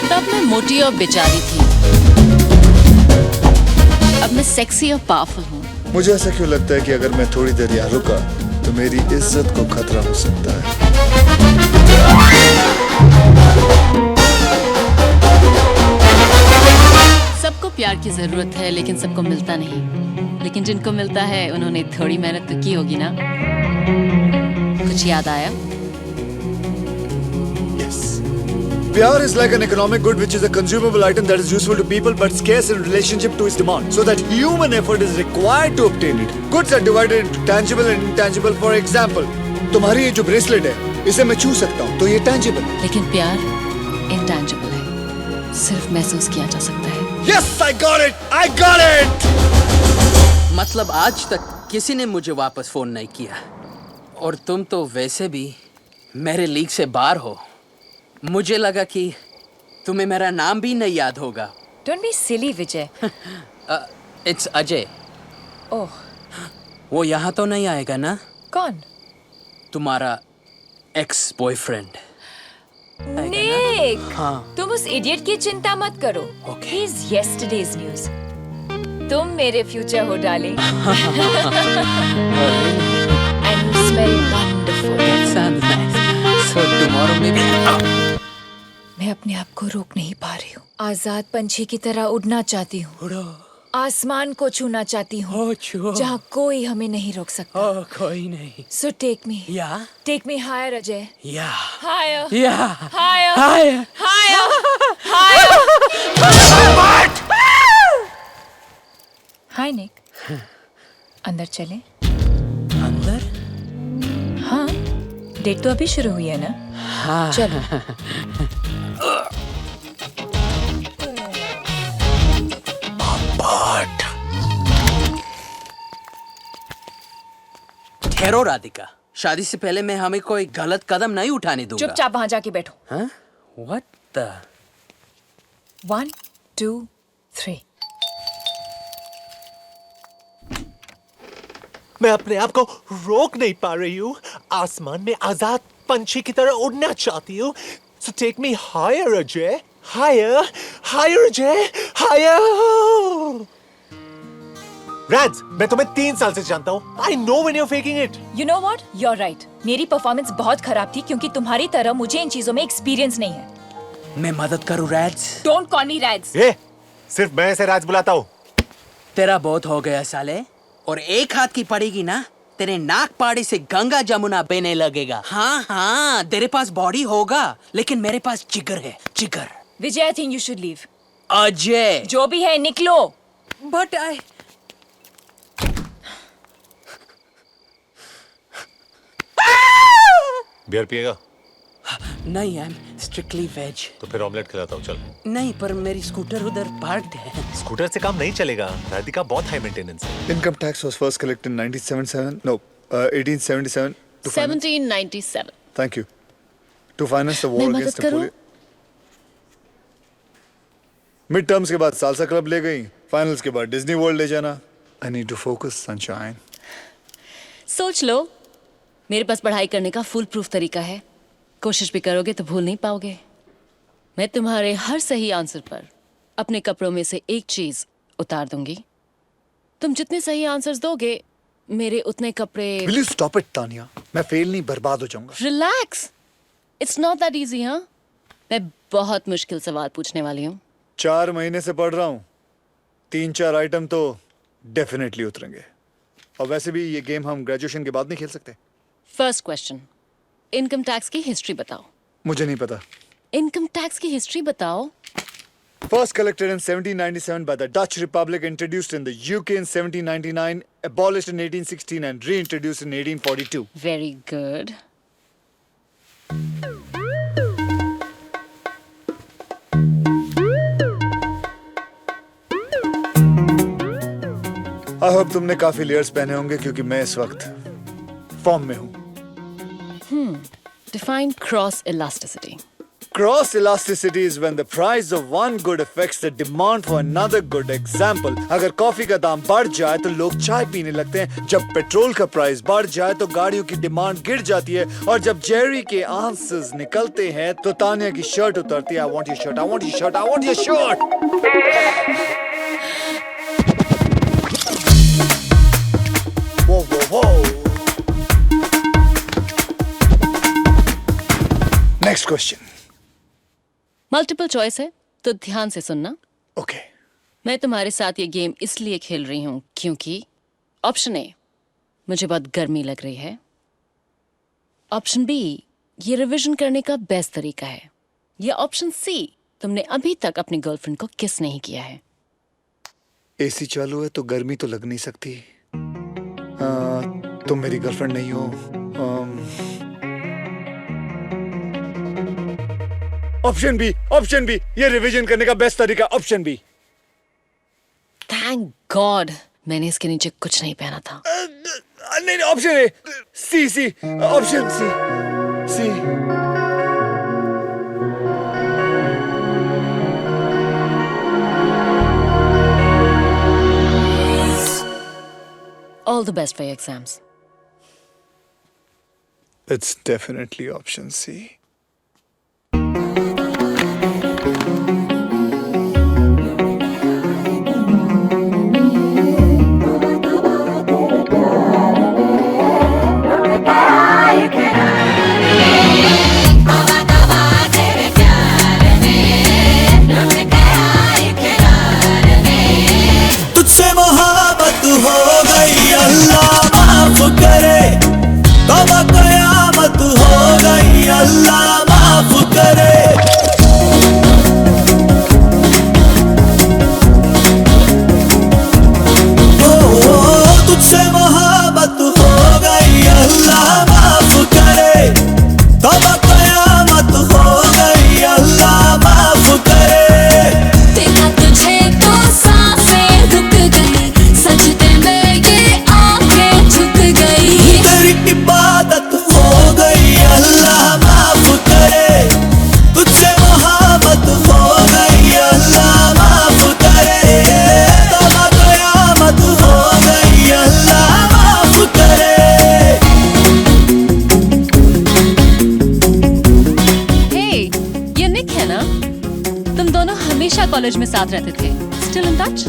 तब मैं मोटी और बेचारी थी। अब मैं सेक्सी और पावरफुल हूँ। मुझे ऐसा क्यों लगता है कि अगर मैं थोड़ी देर यहाँ रुका तो मेरी इज्जत को खतरा हो सकता है। सबको प्यार की जरूरत है लेकिन सबको मिलता नहीं। लेकिन जिनको मिलता है उन्होंने थोड़ी मेहनत तो की होगी ना। कुछ याद आया? Pyar is like an economic good which is a consumable item that is useful to people but scarce in relationship to its demand. So that human effort is required to obtain it. Goods are divided into tangible and intangible. For example, तुम्हारी ये जो bracelet है, इसे मैं छू सकता हूँ, तो ये tangible। लेकिन प्यार intangible है, सिर्फ महसूस किया जा सकता है। Yes, I got it! I got it! मतलब आज तक किसी ने मुझे वापस फोन नहीं किया, और तुम तो वैसे भी मेरे लीग से बाहर हो। मुझे लगा कि तुम्हें मेरा नाम भी नहीं याद होगा। Don't be silly, Vijay. It's Ajay. ओह, वो यहाँ तो नहीं आएगा ना? कौन? तुम्हारा एक्स बॉयफ्रेंड। निक, हाँ। तुम उस इडियट की चिंता मत करो। He is yesterday's news. तुम मेरे फ्यूचर हो darling. And you smell wonderful. That sounds nice. So tomorrow maybe. मैं अपने आप को रोक नहीं पा रही हूँ। आजाद पंछी की तरह उड़ना चाहती हूँ। आसमान को छूना चाहती हूँ, जहाँ कोई हमें नहीं रोक सकता। कोई नहीं। So take me. Yeah. Take me higher, Ajay. Yeah. Higher. Yeah. Higher. Higher. Higher. Higher. Hi, Nick. अंदर चलें? अंदर? हाँ, डेट तो अभी शुरू हुई है ना? हाँ। चलो। ठहरो राधिका, शादी से पहले मैं हमें कोई गलत कदम नहीं उठाने दूंगा। चुपचाप वहां जाके बैठो। हाँ? What the? 1, 2, 3। मैं अपने आप को रोक नहीं पा रही हूँ। आसमान में आजाद पंछी की तरह उड़ना चाहती हूँ। So take me higher, Ajay. Higher, higher, Ajay, higher. Rans, मैं तुम्हें 3 साल से जानता हूँ। I know when you're faking it. You know what? You're right. मेरी परफॉर्मेंस बहुत खराब थी क्योंकि तुम्हारी तरह मुझे इन चीजों में एक्सपीरियंस नहीं है। मैं मदद करूँ रैड्स? Don't call me Rads. सिर्फ मैं ऐसे राज बुलाता हूँ। तेरा बहुत हो गया साले, और एक हाथ की पड़ेगी ना, तेरे नाक पाड़ी से गंगा जमुना बहने लगेगा। हाँ हाँ, तेरे पास बॉडी होगा लेकिन मेरे पास जिगर है, जिगर। विजय, I think you should leave. Ajay, जो भी है निकलो। But I... बियर पिएगा? नहीं, I'm strictly veg. तो फिर ऑमलेट खिलाता हूँ, चल। नहीं, पर मेरी स्कूटर उधर पार्क्ड है। स्कूटर से काम नहीं चलेगा। राधिका बहुत हाई मेंटेनेंस है। Income tax was first collected in 1877 to 1797. Thank you. To finance the war मैं against मदद करूं? Napoleon. मिड टर्म्स के बाद सालसा क्लब ले गई, फाइनल्स के बाद डिज्नी वर्ल्ड ले जाना। I need to focus, sunshine. सोच लो, मेरे पास पढ़ाई करने का फुल प्रूफ तरीका है। कोशिश भी करोगे तो भूल नहीं पाओगे। मैं तुम्हारे हर सही आंसर पर अपने कपड़ों में से एक चीज उतार दूंगी। तुम जितने सही आंसर्स दोगे, मेरे उतने कपड़े। Will you stop it, Tania? मैं फेल नहीं, बर्बाद हो जाऊंगा। Relax, it's not that easy. हाँ, मैं बहुत मुश्किल सवाल पूछने वाली हूँ। 4 महीने से पढ़ रहा हूँ, 3-4 आइटम तो डेफिनेटली उतरेंगे। और वैसे भी ये गेम हम ग्रेजुएशन के बाद नहीं खेल सकते। फर्स्ट क्वेश्चन, इनकम टैक्स की हिस्ट्री बताओ। मुझे नहीं पता। इनकम टैक्स की हिस्ट्री बताओ। First collected in 1797 by the Dutch Republic, introduced in the UK in 1799, abolished in 1816 and reintroduced in 1842. Very good. I hope तुमने काफी लेयर्स पहने होंगे क्योंकि मैं इस वक्त फॉर्म में हूँ। Define cross elasticity. Cross elasticity is when the price of one good affects the demand for another good. Example, अगर कॉफी का दाम बढ़ जाए तो लोग चाय पीने लगते हैं। जब पेट्रोल का प्राइस बढ़ जाए तो गाड़ियों की डिमांड गिर जाती है। और जब जेरी के आंसर्स निकलते हैं तो तानिया की शर्ट उतरती है। I want your shirt, I want your shirt, I want your shirt. Next question. Multiple choice है तो ध्यान से सुनना। ओके। मैं तुम्हारे साथ ये गेम इसलिए खेल रही हूँ क्योंकि ऑप्शन ए, मुझे बहुत गर्मी लग रही है। ऑप्शन बी, ये रिवीजन करने का बेस्ट तरीका है। या ऑप्शन सी, तुमने अभी तक अपनी गर्लफ्रेंड को किस नहीं किया है। एसी चालू है तो गर्मी तो लग नहीं सकती। तुम मेरी गर्लफ्रेंड नहीं हो। ऑप्शन बी, ये रिवीजन करने का बेस्ट तरीका, ऑप्शन बी। थैंक गॉड मैंने इसके नीचे कुछ नहीं पहना था। नहीं, option A, C, option C. All the best for your exams. It's definitely option C. तुझसे मोहब्बत हो गई, अल्लाह माफ करे। तौबा कयामत हो गई, अल्लाह माफ करे। तुझसे मोहब्बत हो गई, अल्लाह माफ करे। तौबा कयामत हो गई, अल्लाह माफ करे। देखा तुझे तो सांसें रुक गई, सजदे में ये आंखें झुक गई। तेरी इबादत हो गई, अल्लाह माफ करे। तुझसे मोहब्बत हो गई, अल्लाह माफ करे। तौबा कयामत हो गई, अल्लाह माफ करे। Hey, ये निक है ना? तुम दोनों हमेशा कॉलेज में साथ रहते थे। Still in touch?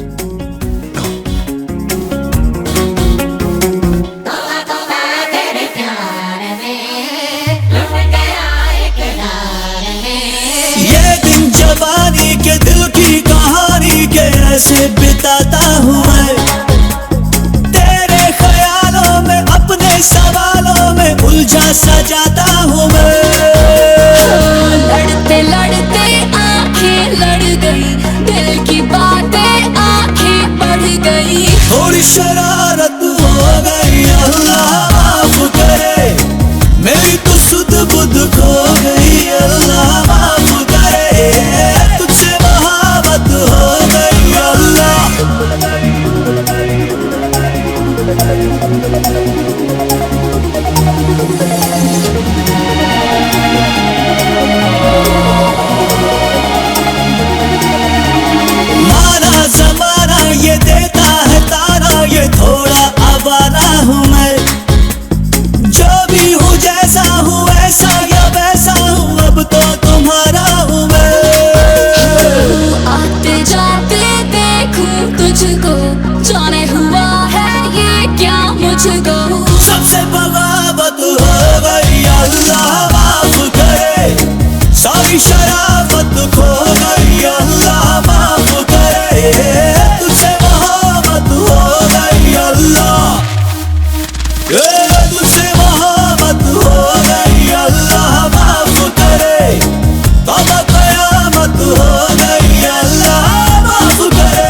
ये दिन जवानी के दिल की कहानी के ऐसे बिताता हूँ मैं। तेरे ख्यालों में अपने सवालों में उलझा सजाता हूँ मैं। लड़ते लड़ते आंखें लड़ गई, दिल की बातें आंखें बढ़ गई। थोड़ी शरारत हो गई, अल्लाह माफ करे। मेरी तो सुध बुध खो गई, अल्लाह माफ करे। तुझसे मोहब्बत हो गई, अल्लाह। माना जमाना ये देता है ताना, ये थोड़ा आवारा हूँ मैं। जो भी हूँ जैसा हूँ ऐसा या वैसा हूँ, अब तो तुम्हारा हूँ मैं। आते जाते देखूं तुझको, जाने हुआ है ये क्या मुझको। सबसे बगावत हो गई, अल्लाह माफ करे। सारी शराफत खो गई, अल्लाह माफ करे। तुझसे मोहब्बत हो गई, अल्लाह। तुझसे मोहब्बत हो गई, अल्लाह माफ करे। तौबा कयामत हो गई, अल्लाह माफ करे।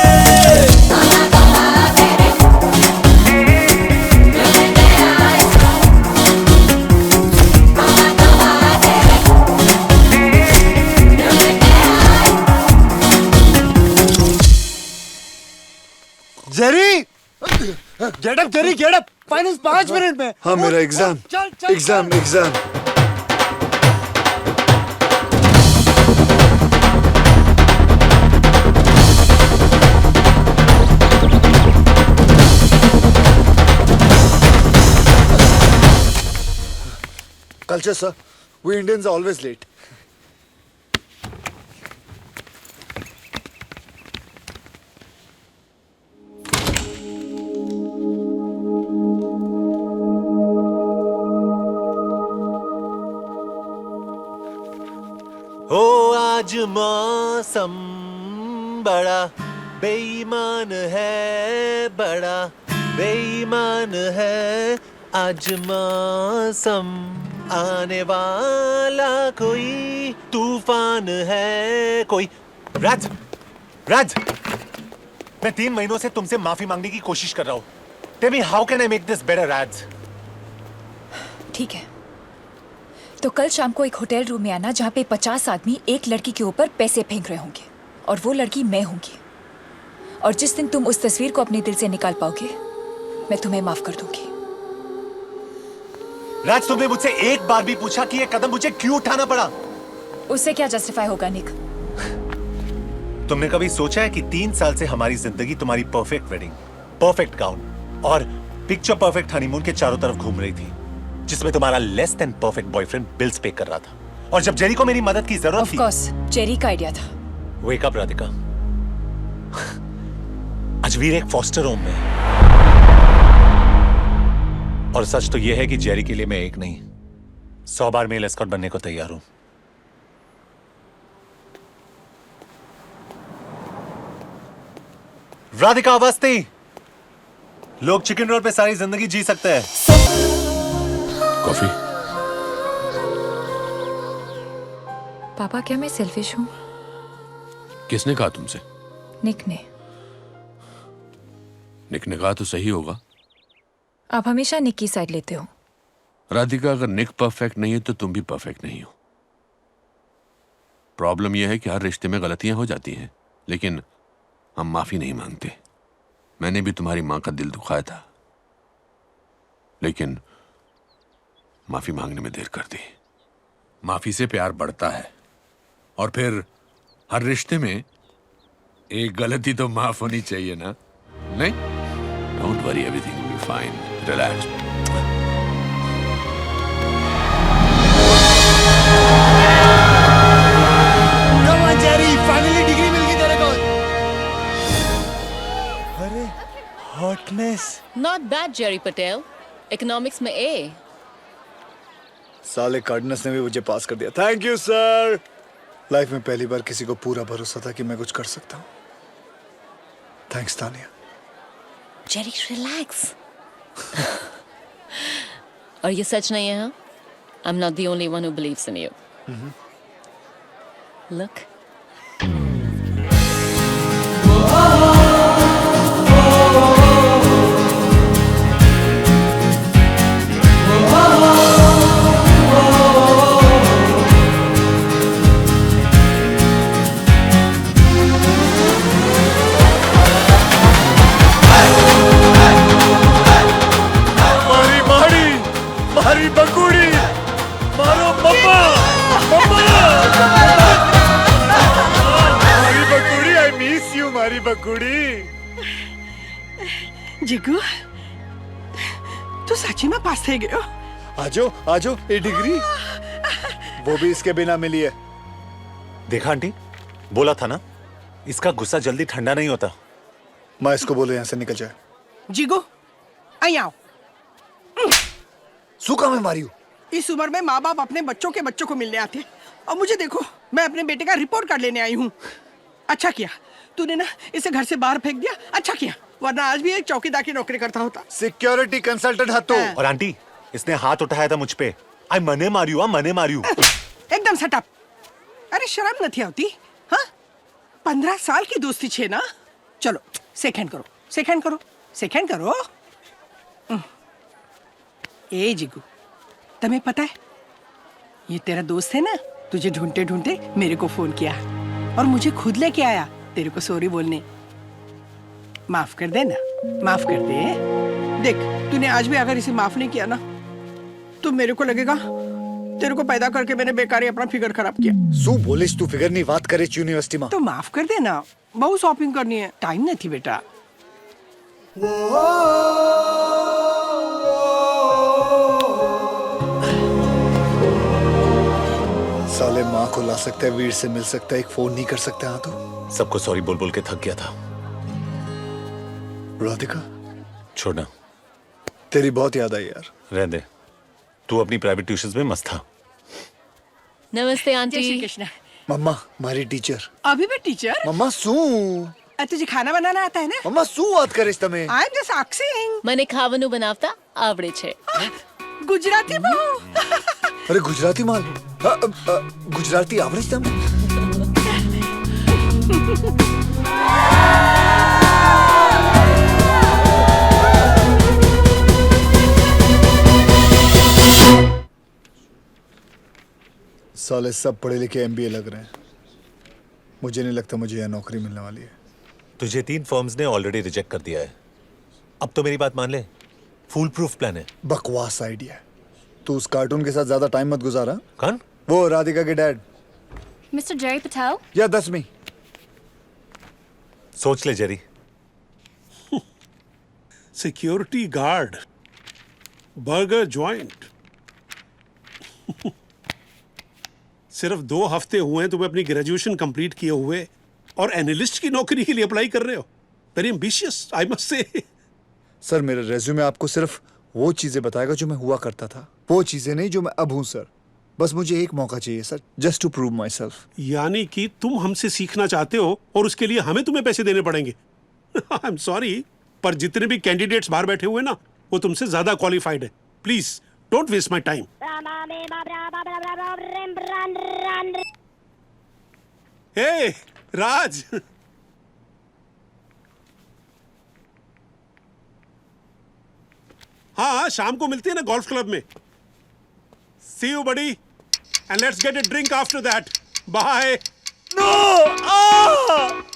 Jerry, get up, finals 5 minute में। हाँ, मेरा exam. Culture, sir. We Indians are always late. आज मौसम बड़ा बेईमान है, बड़ा बेईमान है आज मौसम, आने वाला कोई तूफान है कोई। राज, राज, मैं 3 महीनों से तुमसे माफी मांगने की कोशिश कर रहा हूँ। Tell me how can I make this better, राज? ठीक है, तो कल शाम को एक होटल रूम में आना जहाँ पे 50 आदमी एक लड़की के ऊपर पैसे फेंक रहे होंगे और वो लड़की मैं होंगी। और जिस दिन तुम उस तस्वीर को अपने दिल से निकाल पाओगे मैं तुम्हें माफ कर दूंगी। राज, तुमने मुझसे एक बार भी पूछा कि ये कदम मुझे क्यों उठाना पड़ा? उससे क्या जस्टिफाई होगा निक? तुमने कभी सोचा है कि 3 साल से हमारी जिंदगी तुम्हारी परफेक्ट वेडिंग, परफेक्ट गाउन और पिक्चर परफेक्ट हनीमून के चारों तरफ घूम रही थी, जिसमें तुम्हारा less than perfect boyfriend bills पे कर रहा था। और जब जेरी को मेरी मदद की जरूरत थी, ऑफ कोर्स जेरी का आइडिया था। वेक अप राधिका, अजवीर एक फॉस्टर होम में है। और सच तो यह है कि जेरी के लिए मैं एक नहीं 100 बार मेल एस्कॉर्ट बनने को तैयार हूं। राधिका अवस्थी, लोग चिकन रोल पे सारी जिंदगी जी सकते हैं। कॉफी? पापा, क्या मैं सेल्फिश हूँ? किसने कहा तुमसे? निक ने। निक ने कहा तो सही होगा। आप हमेशा निक की साइड लेते हो। राधिका, अगर निक परफेक्ट नहीं है तो तुम भी परफेक्ट नहीं हो। प्रॉब्लम यह है कि हर रिश्ते में गलतियां हो जाती हैं, लेकिन हम माफी नहीं मांगते। मैंने भी तुम्हारी मां का दिल दुखाया था, लेकिन माफी मांगने में देर कर दी। माफी से प्यार बढ़ता है, और फिर हर रिश्ते में एक गलती तो माफ होनी चाहिए ना? नहीं? Don't worry, everything will be fine. Relax. Come on, Jerry, finally degree मिल गई तेरे को। अरे hotness. Not bad Jerry Patel, economics में ए। साले कार्डनस ने भी मुझे पास कर दिया। Thank you sir. लाइफ में पहली बार किसी को पूरा भरोसा था कि मैं कुछ कर सकता हूँ। थैंक्स तानिया। Jerry relax. और ये सच नहीं है, हाँ? I'm not the only one who believes in you. Look. मारी बकुड़ी, मारो मम्मा, मम्मा। मारी बकुड़ी, आई मिस यू मारी बकुड़ी। जिगू, तू सच्ची में पास थे गयो? आजो आजो, ये डिग्री वो भी इसके बिना मिली है। देखा आंटी, बोला था ना, इसका गुस्सा जल्दी ठंडा नहीं होता। मैं इसको बोलो यहाँ से निकल जाए। जिगू, आई आओ। सूखा में मारी हूँ। इस उम्र में माँ बाप अपने बच्चों के बच्चों को मिलने आते, और मुझे देखो, मैं अपने बेटे का रिपोर्ट कार्ड लेने आई हूँ। अच्छा किया तूने ना इसे घर से बाहर फेंक दिया, अच्छा किया, वरना आज भी एक चौकीदार की नौकरी करता होता। सिक्योरिटी कंसल्टेंट हाथो। और आंटी, इसने हाथ उठाया था मुझ पे। आई मने मारियो, मने मारियो। एकदम सटअप। अरे शर्म नहीं आती? हाँ, 15 साल की दोस्ती छे ना। चलो सेकंड करो, सेकंड करो, सेकंड करो। ए जिगू, तुम्हें पता है ये तेरा दोस्त है ना, तुझे ढूंढते ढूंढते मेरे को फोन किया और मुझे खुद लेके आया तेरे को सॉरी बोलने। माफ कर दे ना, माफ कर दे। देख, तूने आज भी अगर इसे माफ नहीं किया ना तो मेरे को लगेगा तेरे को पैदा करके मैंने बेकार ही अपना फिगर खराब किया। सू बोलिस तू फिगर नहीं बात करे यूनिवर्सिटी में। तो माफ कर दे ना, बहुत शॉपिंग करनी है, टाइम नहीं थी बेटा। साले माँ को ला सकता है, वीर से मिल सकता है, एक फोन नहीं कर सकता। हाँ तो सबको सॉरी बोल बोल के थक गया था। राधिका, छोड़ना। तेरी बहुत याद आई यार। रहने दे, तू अपनी प्राइवेट ट्यूशंस में मस्त था। नमस्ते आंटी। जय श्री कृष्ण। मम्मा हमारी टीचर। अभी भी टीचर? मम्मा सू तुझे खाना बनाना आता है ना? मम्मा सू વાત કરીશ તમે? I am just asking. મને ખાવાનું બનાવતા આવડે છે। गुजराती बहू। अरे गुजराती माल गुजराती आवड़े છે તમને? साले सब पढ़े लिखे एमबीए लग रहे हैं। मुझे नहीं लगता मुझे यह नौकरी मिलने वाली है। तुझे 3 फर्म्स ने ऑलरेडी रिजेक्ट कर दिया है। अब तो मेरी बात मान ले, फूल प्रूफ प्लान है। बकवास आइडिया है। तू उस कार्टून के साथ ज्यादा टाइम मत गुजारा। कौन? वो राधिका के डैड। Mr. Jerry Patel? या 10वीं। सोच ले Jerry. Security guard, burger joint. सिर्फ 2 हफ्ते हुए हैं तुम्हें अपनी ग्रेजुएशन कंप्लीट किए हुए और एनालिस्ट की नौकरी के लिए अप्लाई कर रहे हो। Very ambitious, I must say. Sir मेरा रेज्यूमे आपको सिर्फ वो चीजें बताएगा जो मैं हुआ करता था, वो चीजें नहीं जो मैं अब हूं सर। बस मुझे एक मौका चाहिए sir, just to prove myself. यानी कि तुम हमसे सीखना चाहते हो और उसके लिए हमें तुम्हें पैसे देने पड़ेंगे। आई एम सॉरी, पर जितने भी कैंडिडेट्स बाहर बैठे हुए ना, वो तुमसे ज्यादा क्वालिफाइड है। Please don't waste my time. Hey Raj, हाँ शाम को मिलती है ना गोल्फ क्लब में। See you buddy and let's get a drink after that. Bye. No!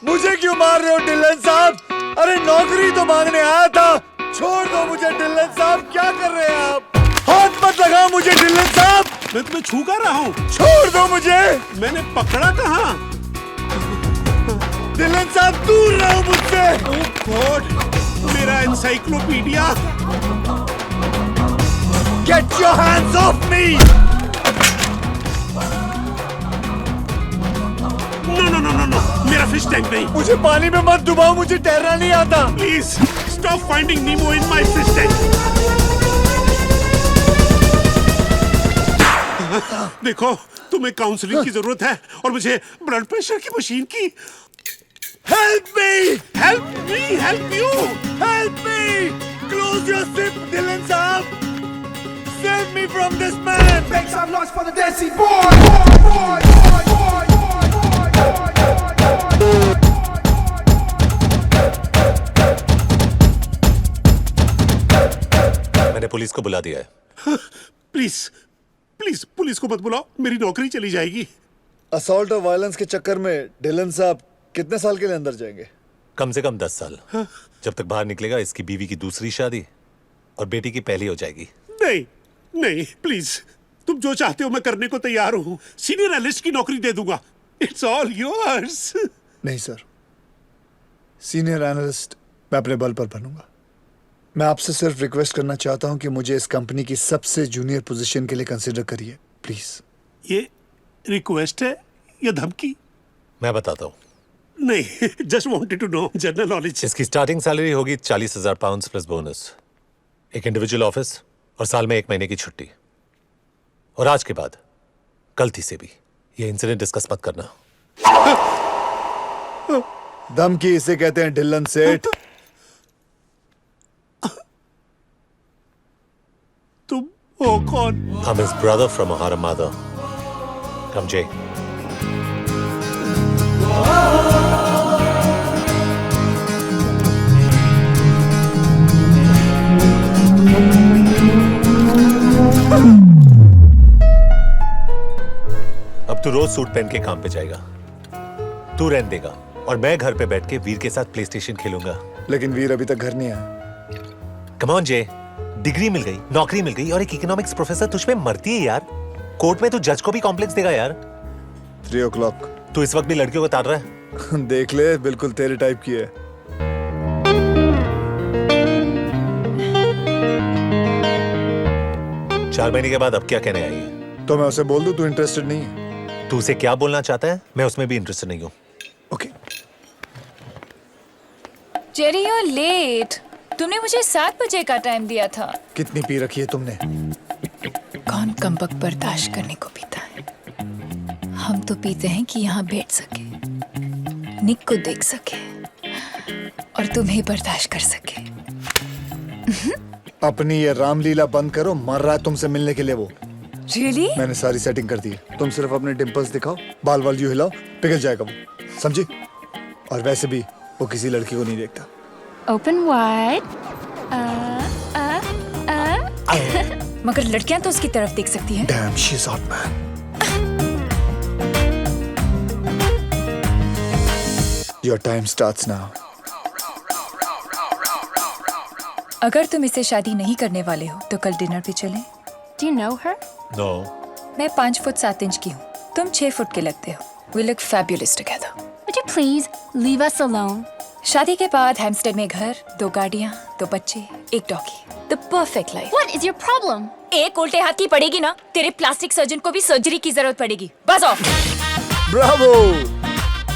मुझे क्यों मार रहे हो डिलन साहब? अरे नौकरी तो मांगने आया था। छोड़ दो मुझे डिलन साहब। क्या कर रहे हैं आप? हाथ मत लगाओ मुझे डिलन साहब। मैं तुम्हें छू कर रहा हूँ। छोड़ दो मुझे। मैंने पकड़ा कहाँ? डिलन साहब दूर रहो मुझसे। ओह गॉड, मेरा encyclopedia. Get your hands off me! No no no no no, मेरा फिश टैंक नहीं। मुझे पानी में मत डुबाओ, मुझे तैरना नहीं आता। Please stop finding Nemo in my fish tank. देखो, तुम्हें काउंसलिंग की जरूरत है और मुझे ब्लड प्रेशर की मशीन की। Help me! Help me! Help you! Help me! Close your zip, Dylan साहब. Save me from this man. Make some noise for the Desi boy. मैंने पुलिस को बुला दिया है। प्लीज प्लीज पुलिस को मत बुलाओ, मेरी नौकरी चली जाएगी। असॉल्ट और वायलेंस के चक्कर में डिलन साहब कितने साल के लिए अंदर जाएंगे? कम से कम 10 साल। जब तक बाहर निकलेगा इसकी बीवी की दूसरी शादी और बेटी की पहली हो जाएगी। नहीं नहीं, प्लीज तुम जो चाहते हो मैं करने को तैयार हूँ। सीनियर एनालिस्ट की नौकरी दे दूंगा। It's all yours. नहीं सर, सीनियर एनालिस्ट मैं अपने बल पर बनूंगा। मैं आपसे सिर्फ रिक्वेस्ट करना चाहता हूं कि मुझे इस कंपनी की सबसे जूनियर पोजीशन के लिए कंसीडर करिए प्लीज। ये रिक्वेस्ट है या धमकी? मैं बताता हूँ। नहीं, just wanted to know general knowledge. इसकी स्टार्टिंग सैलरी होगी 40,000 पाउंड प्लस बोनस, एक इंडिविजुअल ऑफिस और साल में 1 महीने की छुट्टी। और आज के बाद गलती से भी ये इंसिडेंट डिस्कस मत करना। धमकी इसे कहते हैं डिलन सेठ। तुम हो कौन? I'm his brother from Ohara mother. Come Jay. अब तू रोज सूट पहन के काम पे जाएगा। तू रहने देगा और मैं घर पे बैठ के वीर के साथ प्ले स्टेशन खेलूंगा। लेकिन वीर अभी तक घर नहीं आया। कम ऑन जे, डिग्री मिल गई, नौकरी मिल गई और एक इकोनॉमिक्स प्रोफेसर तुझ पे मरती है यार। कोर्ट में तू जज को भी कॉम्प्लेक्स देगा यार। 3 o'clock। तू इस वक्त भी लड़कियों को ताड़ रहा है? देख ले, बिल्कुल तेरे टाइप की है। चार महीने के बाद अब क्या कहने आई है? तो मैं उसे बोल दूं तू इंटरेस्टेड नहीं है? तू उसे क्या बोलना चाहता है? मैं उसमें भी इंटरेस्टेड नहीं हूँ। Okay. Jerry you are late. तुमने मुझे 7 बजे का टाइम दिया था। कितनी पी रखी है तुमने? कौन कमबख्त बर्दाश्त करने को पीता है? हम तो पीते हैं कि यहाँ बैठ सके, निक को देख सके और तुम्हें बर्दाश्त कर सके। अपनी ये रामलीला बंद करो, मर रहा है तुमसे मिलने के लिए वो। Really? मैंने सारी सेटिंग कर दी है, तुम सिर्फ अपने डिंपल्स दिखाओ, बाल वाल यूं हिलाओ, पिघल जाएगा वो, समझी? और वैसे भी वो किसी लड़की को नहीं देखता। Open wide. मगर लड़कियां तो उसकी तरफ देख सकती हैं। Damn, she's hot man. Your time starts now. अगर तुम इससे शादी नहीं करने वाले हो तो कल डिनर पे चलें। Do you know her? No. मैं 5 फुट 7 इंच की हूँ, तुम 6 फुट के लगते हो। We look fabulous together. Would you please leave us alone? शादी के बाद हैम्स्टेड में घर, 2 गाड़ियाँ, 2 बच्चे, 1 doggy. The perfect life. What is your problem? एक उल्टे हाथ की पड़ेगी ना, तेरे प्लास्टिक सर्जन को भी सर्जरी की जरूरत पड़ेगी। बस ऑफ। ब्रावो,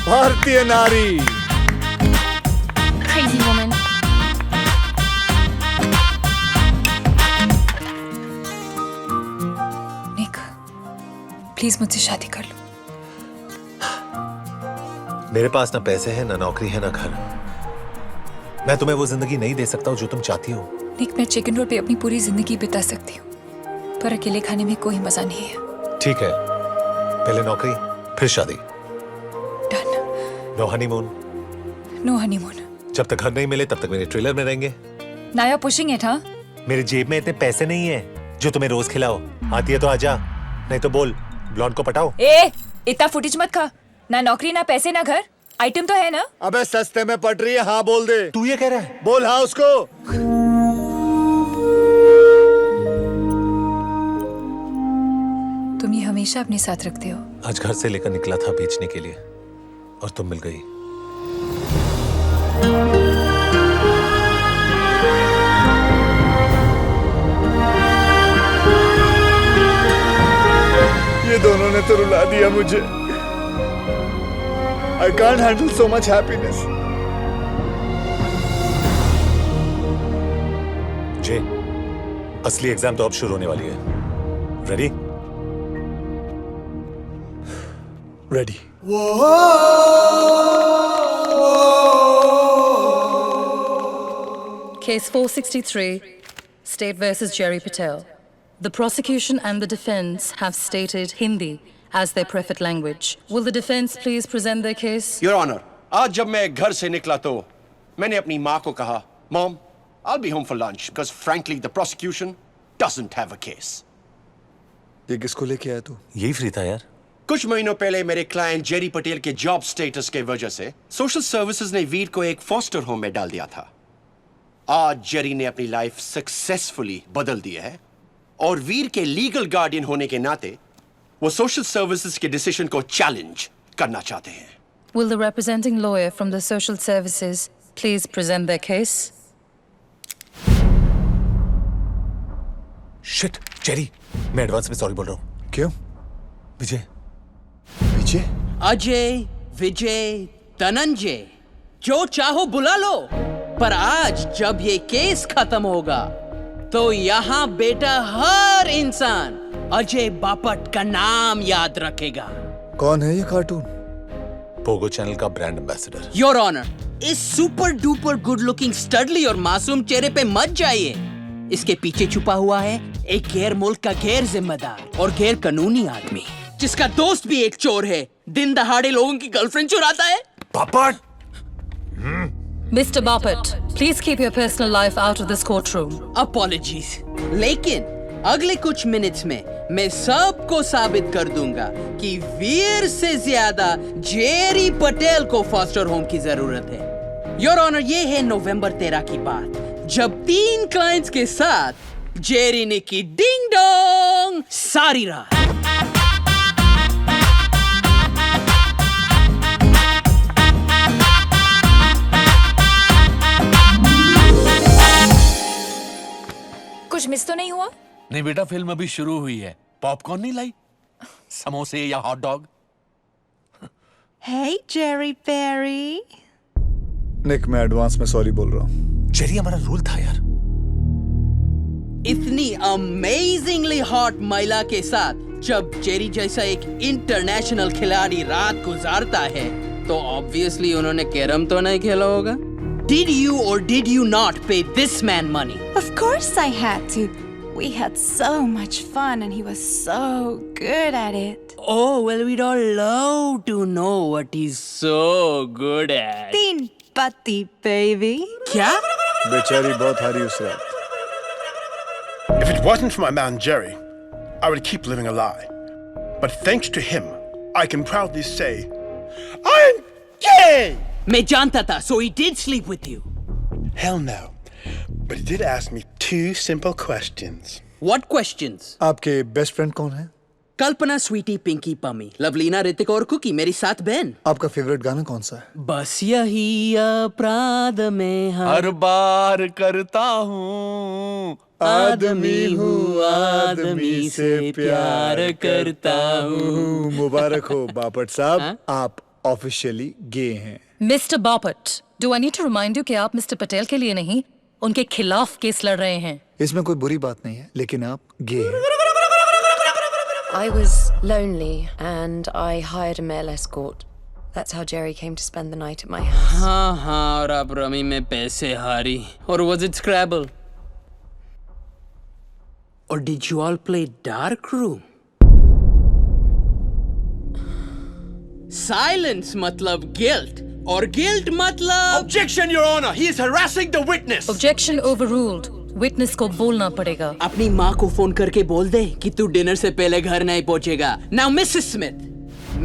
भारतीय नारी। Crazy woman. निक, प्लीज मुझसे शादी कर लो। मेरे पास ना पैसे हैं, ना नौकरी है, ना घर। मैं तुम्हें वो जिंदगी नहीं दे सकता हूँ जो तुम चाहती हो। निक, मैं चिकन रोल पे अपनी पूरी जिंदगी बिता सकती हूँ, पर अकेले खाने में कोई मजा नहीं है। ठीक है, पहले नौकरी, फिर शादी। No honeymoon. No honeymoon. जब तक घर नहीं मिले तब तक मेरे ट्रेलर में रहेंगे। नाया पुशिंग इट, हाँ? मेरे जेब में इतने पैसे नहीं है जो तुम्हें रोज खिलाओ। आती है तो आजा, नहीं तो बोल ब्लॉन्ड को पटाओ। ए, इतना फुटेज मत खा। ना नौकरी, ना पैसे, ना घर। आइटम तो है ना? अबे सस्ते में पट रही है, हाँ बोल दे। तू ये कह रहा है? बोल हाँ उसको। तुम ये हमेशा अपने साथ रखते हो। आज घर से लेकर निकला था बेचने के लिए और तुम मिल गई। ये दोनों ने तो रुला दिया मुझे। I can't handle so much happiness. जे, असली एग्जाम तो अब शुरू होने वाली है। Ready? Ready. Case 463, State versus Jerry Patel. The prosecution and the defense have stated Hindi as their preferred language. Will the defense please present their case? Your Honor, आज जब मैं घर से निकला तो मैंने अपनी माँ को कहा, Mom, I'll be home for lunch because frankly the prosecution doesn't have a case. ये किसको लेके आया तू? यही फ्री था यार। कुछ महीनों पहले मेरे क्लाइंट जेरी पटेल के जॉब स्टेटस के वजह से सोशल सर्विसेज ने वीर को एक फॉस्टर होम में डाल दिया था। आज जेरी ने अपनी लाइफ सक्सेसफुली बदल दी है और वीर के लीगल गार्डियन होने के नाते वो सोशल सर्विसेज के डिसीजन को चैलेंज करना चाहते हैं। Will the representing lawyer from the social services please present their case? Shit, Jerry, मैं एडवांस में सॉरी बोल रहा हूँ। क्यों? विजय। विजय? अजय, विजय, धनंजय, जो चाहो बुला लो, पर आज जब ये केस खत्म होगा तो यहाँ बेटा हर इंसान अजय बापट का नाम याद रखेगा। कौन है ये कार्टून? पोगो चैनल का ब्रांड एम्बेसडर। योर ऑनर, इस super duper good looking steadily और मासूम चेहरे पे मत जाइए। इसके पीछे छुपा हुआ है एक गैर मुल्क का गैर जिम्मेदार और गैर कानूनी आदमी जिसका दोस्त भी एक चोर है, दिन दहाड़े लोगों की गर्लफ्रेंड चुराता है। Bapat! Mr. Bapat, please keep your personal life out of this courtroom. Apologies. लेकिन अगले कुछ मिनट्स में मैं सबको साबित कर दूंगा कि वीर से ज्यादा जेरी पटेल को फॉस्टर होम की जरूरत है। योर ऑनर, ये है नवंबर 13 की बात, जब 3 क्लाइंट्स के साथ जेरी ने की डिंग डोंग सारी रात। कुछ मिस तो नहीं हुआ? नहीं बेटा, फिल्म अभी शुरू हुई है। पॉपकॉर्न नहीं लाई? समोसे या hot dog? Hey, Jerry Berry. निक, मैं एडवांस में सॉरी बोल रहा हूँ। जेरी, हमारा रूल था यार। इतनी अमेजिंगली हॉट महिला के साथ जब जेरी जैसा एक इंटरनेशनल खिलाड़ी रात गुजारता है तो ऑब्वियसली उन्होंने कैरम तो नहीं खेला होगा। Did you or did you not pay this man money? Of course I had to. We had so much fun and he was so good at it. Oh, well, we'd all love to know what he's so good at. Teen patti, baby. क्या? बेचारी बहुत हारी उस रात। If it wasn't for my man Jerry, I would keep living a lie. But thanks to him, I can proudly say, I'm gay! मैं जानता था, so he did sleep with you. Hell no. But he did ask me 2 simple questions. What questions? आपके best friend कौन है? कल्पना, स्वीटी, पिंकी, पमी, लवलीना, ऋतिक और cookie, मेरी 7 बहन। आपका फेवरेट गाना कौन सा है? बस यही अपराध में हर बार करता हूँ, आदमी हूँ, आदमी से प्यार करता हूँ। मुबारक हो बापट साहब, आप ऑफिशियली गे हैं। Mister Bapat, do I need to remind you कि आप मिस्टर पटेल के लिए नहीं, उनके खिलाफ केस लड़ रहे हैं। इसमें कोई बुरी बात नहीं है, लेकिन आप गे हैं। I was lonely and I hired a male escort. That's how Jerry came to spend the night at my house. हाँ हाँ, और आप रमी में पैसे हारी। Or was it Scrabble? Or did you all play Dark Room? Silence मतलब guilt. और guilt मतलब... Objection, Your Honor! He is harassing the witness! Objection overruled. Witness को बोलना पड़ेगा। अपनी माँ को फोन करके बोल दे कि तू डिनर से पहले घर नहीं पहुंचेगा। Now, Mrs. Smith,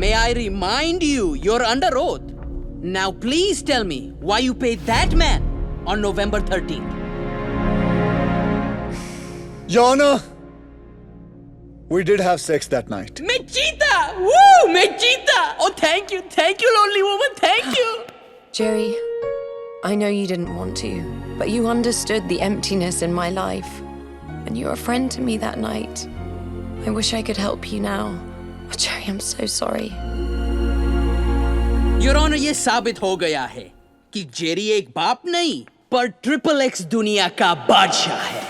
may I remind you, you're under oath. Now, please tell me why you paid that man on November 13th. Your Honor, we did have sex that night. मैं जीता! Woo! मैं जीता! Oh, thank you, lonely woman, thank you. Jerry, I know you didn't want to, but you understood the emptiness in my life. And you were a friend to me that night. I wish I could help you now. Oh, Jerry, I'm so sorry. Your Honor, ये साबित हो गया है कि Jerry एक बाप नहीं, पर XXX दुनिया का बादशाह है।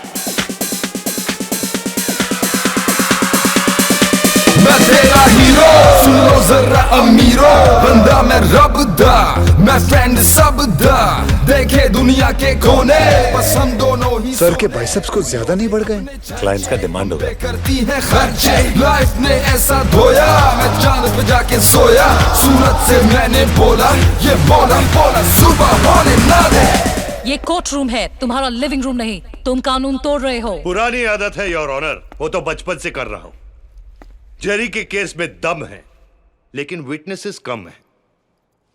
मैं तेरा हीरो, सुन लो जरा अमीरो, बंदा मैं रब दा, मैं फ्रेंड सब दा, देखे दुनिया के कोने, बस हम दोनों ही। सर के बाइसेप्स को ज्यादा नहीं बढ़ गए? क्लाइंट्स का डिमांड होगा। करती है खर्चे, लाइफ ने ऐसा धोया, मैं चांद पे जाके सोया, सूरत से मैंने बोला, ये बोला सुबह होने ना दे। ये कोर्ट रूम है, तुम्हारा लिविंग रूम नहीं। तुम कानून तोड़ रहे हो। पुरानी आदत है योर ऑनर, वो तो बचपन से कर रहा हूँ। जेरी के केस में दम है, लेकिन विटनेसेस कम है।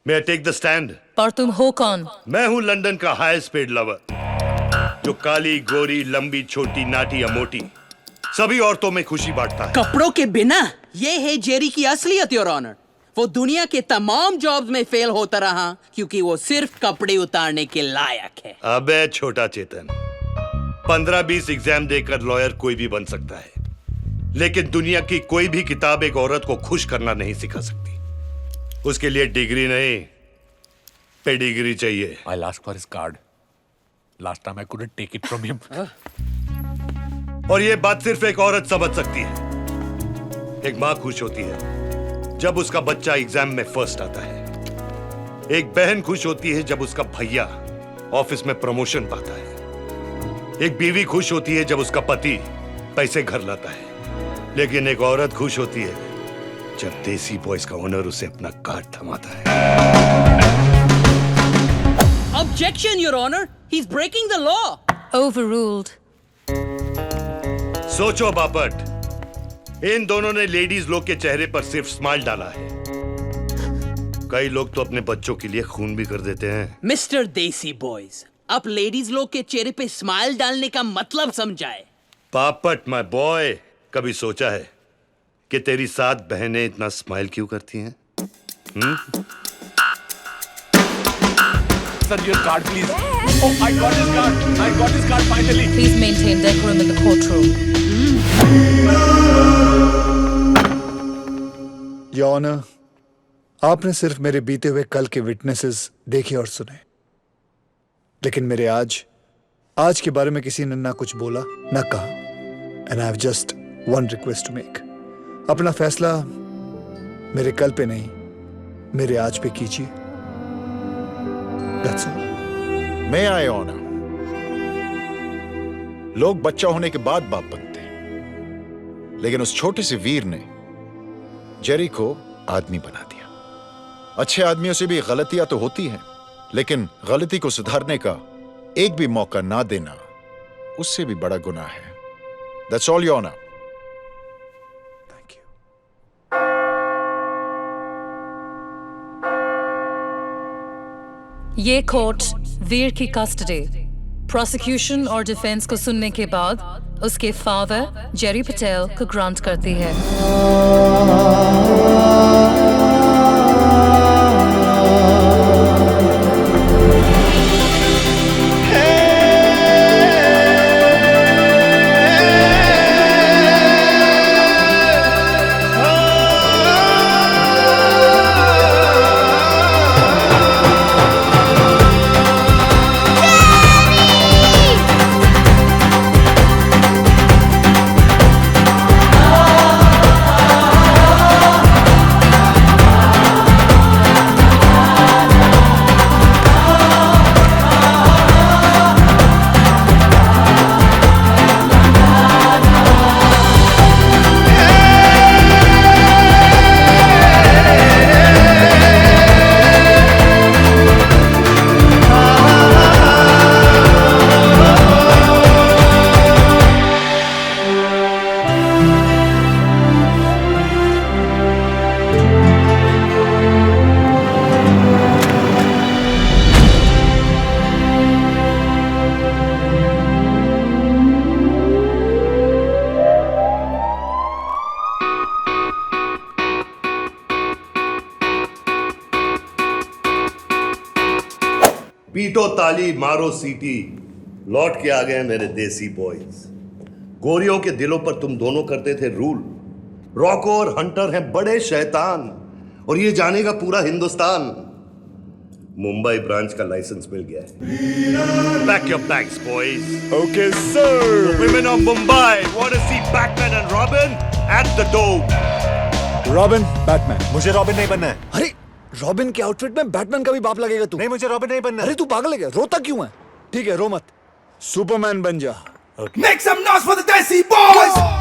May I take the stand? पर तुम हो कौन? मैं हूँ लंदन का हाईएस्ट पेड लवर, जो काली, गोरी, लंबी, छोटी, नाटी या मोटी सभी औरतों में खुशी बांटता है। कपड़ों के बिना ये है जेरी की असलियत योर ऑनर। वो दुनिया के तमाम जॉब्स में फेल होता रहा क्योंकि वो सिर्फ कपड़े उतारने के लायक है। अबे छोटा चेतन, 15-20 एग्जाम देकर लॉयर कोई भी बन सकता है, लेकिन दुनिया की कोई भी किताब एक औरत को खुश करना नहीं सिखा सकती। उसके लिए डिग्री नहीं, पेडिग्री चाहिए। I'll ask for his card. Last time I couldn't take it from him. और ये बात सिर्फ एक औरत समझ सकती है। एक माँ खुश होती है जब उसका बच्चा एग्जाम में फर्स्ट आता है। एक बहन खुश होती है जब उसका भैया ऑफिस में प्रमोशन पाता है। एक बीवी खुश होती है जब उसका पति पैसे घर लाता है। लेकिन एक औरत खुश होती है जब देसी बॉयज का ओनर उसे अपना कार्ड थमाता है। Objection, Your Honor. He's breaking the law. Overruled. सोचो बापट, इन दोनों ने लेडीज लोग के चेहरे पर सिर्फ स्माइल डाला है। कई लोग तो अपने बच्चों के लिए खून भी कर देते हैं। मिस्टर देसी बॉयज, आप लेडीज लोग के चेहरे पे स्माइल डालने का मतलब समझाए। बापट माय बॉय, कभी सोचा है कि तेरी 7 बहनें इतना स्माइल क्यों करती हैं? Sir, your card, please. Oh, I got his card. I got his card finally. Please maintain decorum in the courtroom. Your Honor, आपने सिर्फ मेरे बीते हुए कल के विटनेसेस देखे और सुने, लेकिन मेरे आज के बारे में किसी ने ना कुछ बोला ना कहा। And I have just one request to make. अपना फैसला मेरे कल पे नहीं, मेरे आज पे कीजिए। That's all. मैं आए होना, लोग बच्चा होने के बाद बाप बनते हैं, लेकिन उस छोटे से वीर ने जेरी को आदमी बना दिया। अच्छे आदमियों से भी गलतियां तो होती हैं, लेकिन गलती को सुधारने का एक भी मौका ना देना उससे भी बड़ा गुनाह है। That's all, Your Honor. ये कोर्ट वीर की कस्टडी, प्रोसिक्यूशन और डिफेंस को सुनने के बाद उसके फादर जेरी पटेल को ग्रांट करती है। पीटो ताली, मारो सीटी, लौट के आ गए मेरे देसी बॉयज। गोरियों के दिलों पर तुम दोनों करते थे रूल। रॉको और हंटर हैं बड़े शैतान, और ये जानेगा पूरा हिंदुस्तान। मुंबई ब्रांच का लाइसेंस मिल गया है। Pack your bags boys. Okay sir. Women of Mumbai want to see Batman and Robin at the door. Robin, Batman. मुझे रॉबिन नहीं बनना है। अरे रॉबिन के आउटफिट में बैटमैन का भी बाप लगेगा तू। नहीं, मुझे रॉबिन नहीं बनना। अरे तू पागल है क्या? रोता क्यों है? ठीक है, रो मत, सुपरमैन बन जा। Make some noise for the Desi Boys!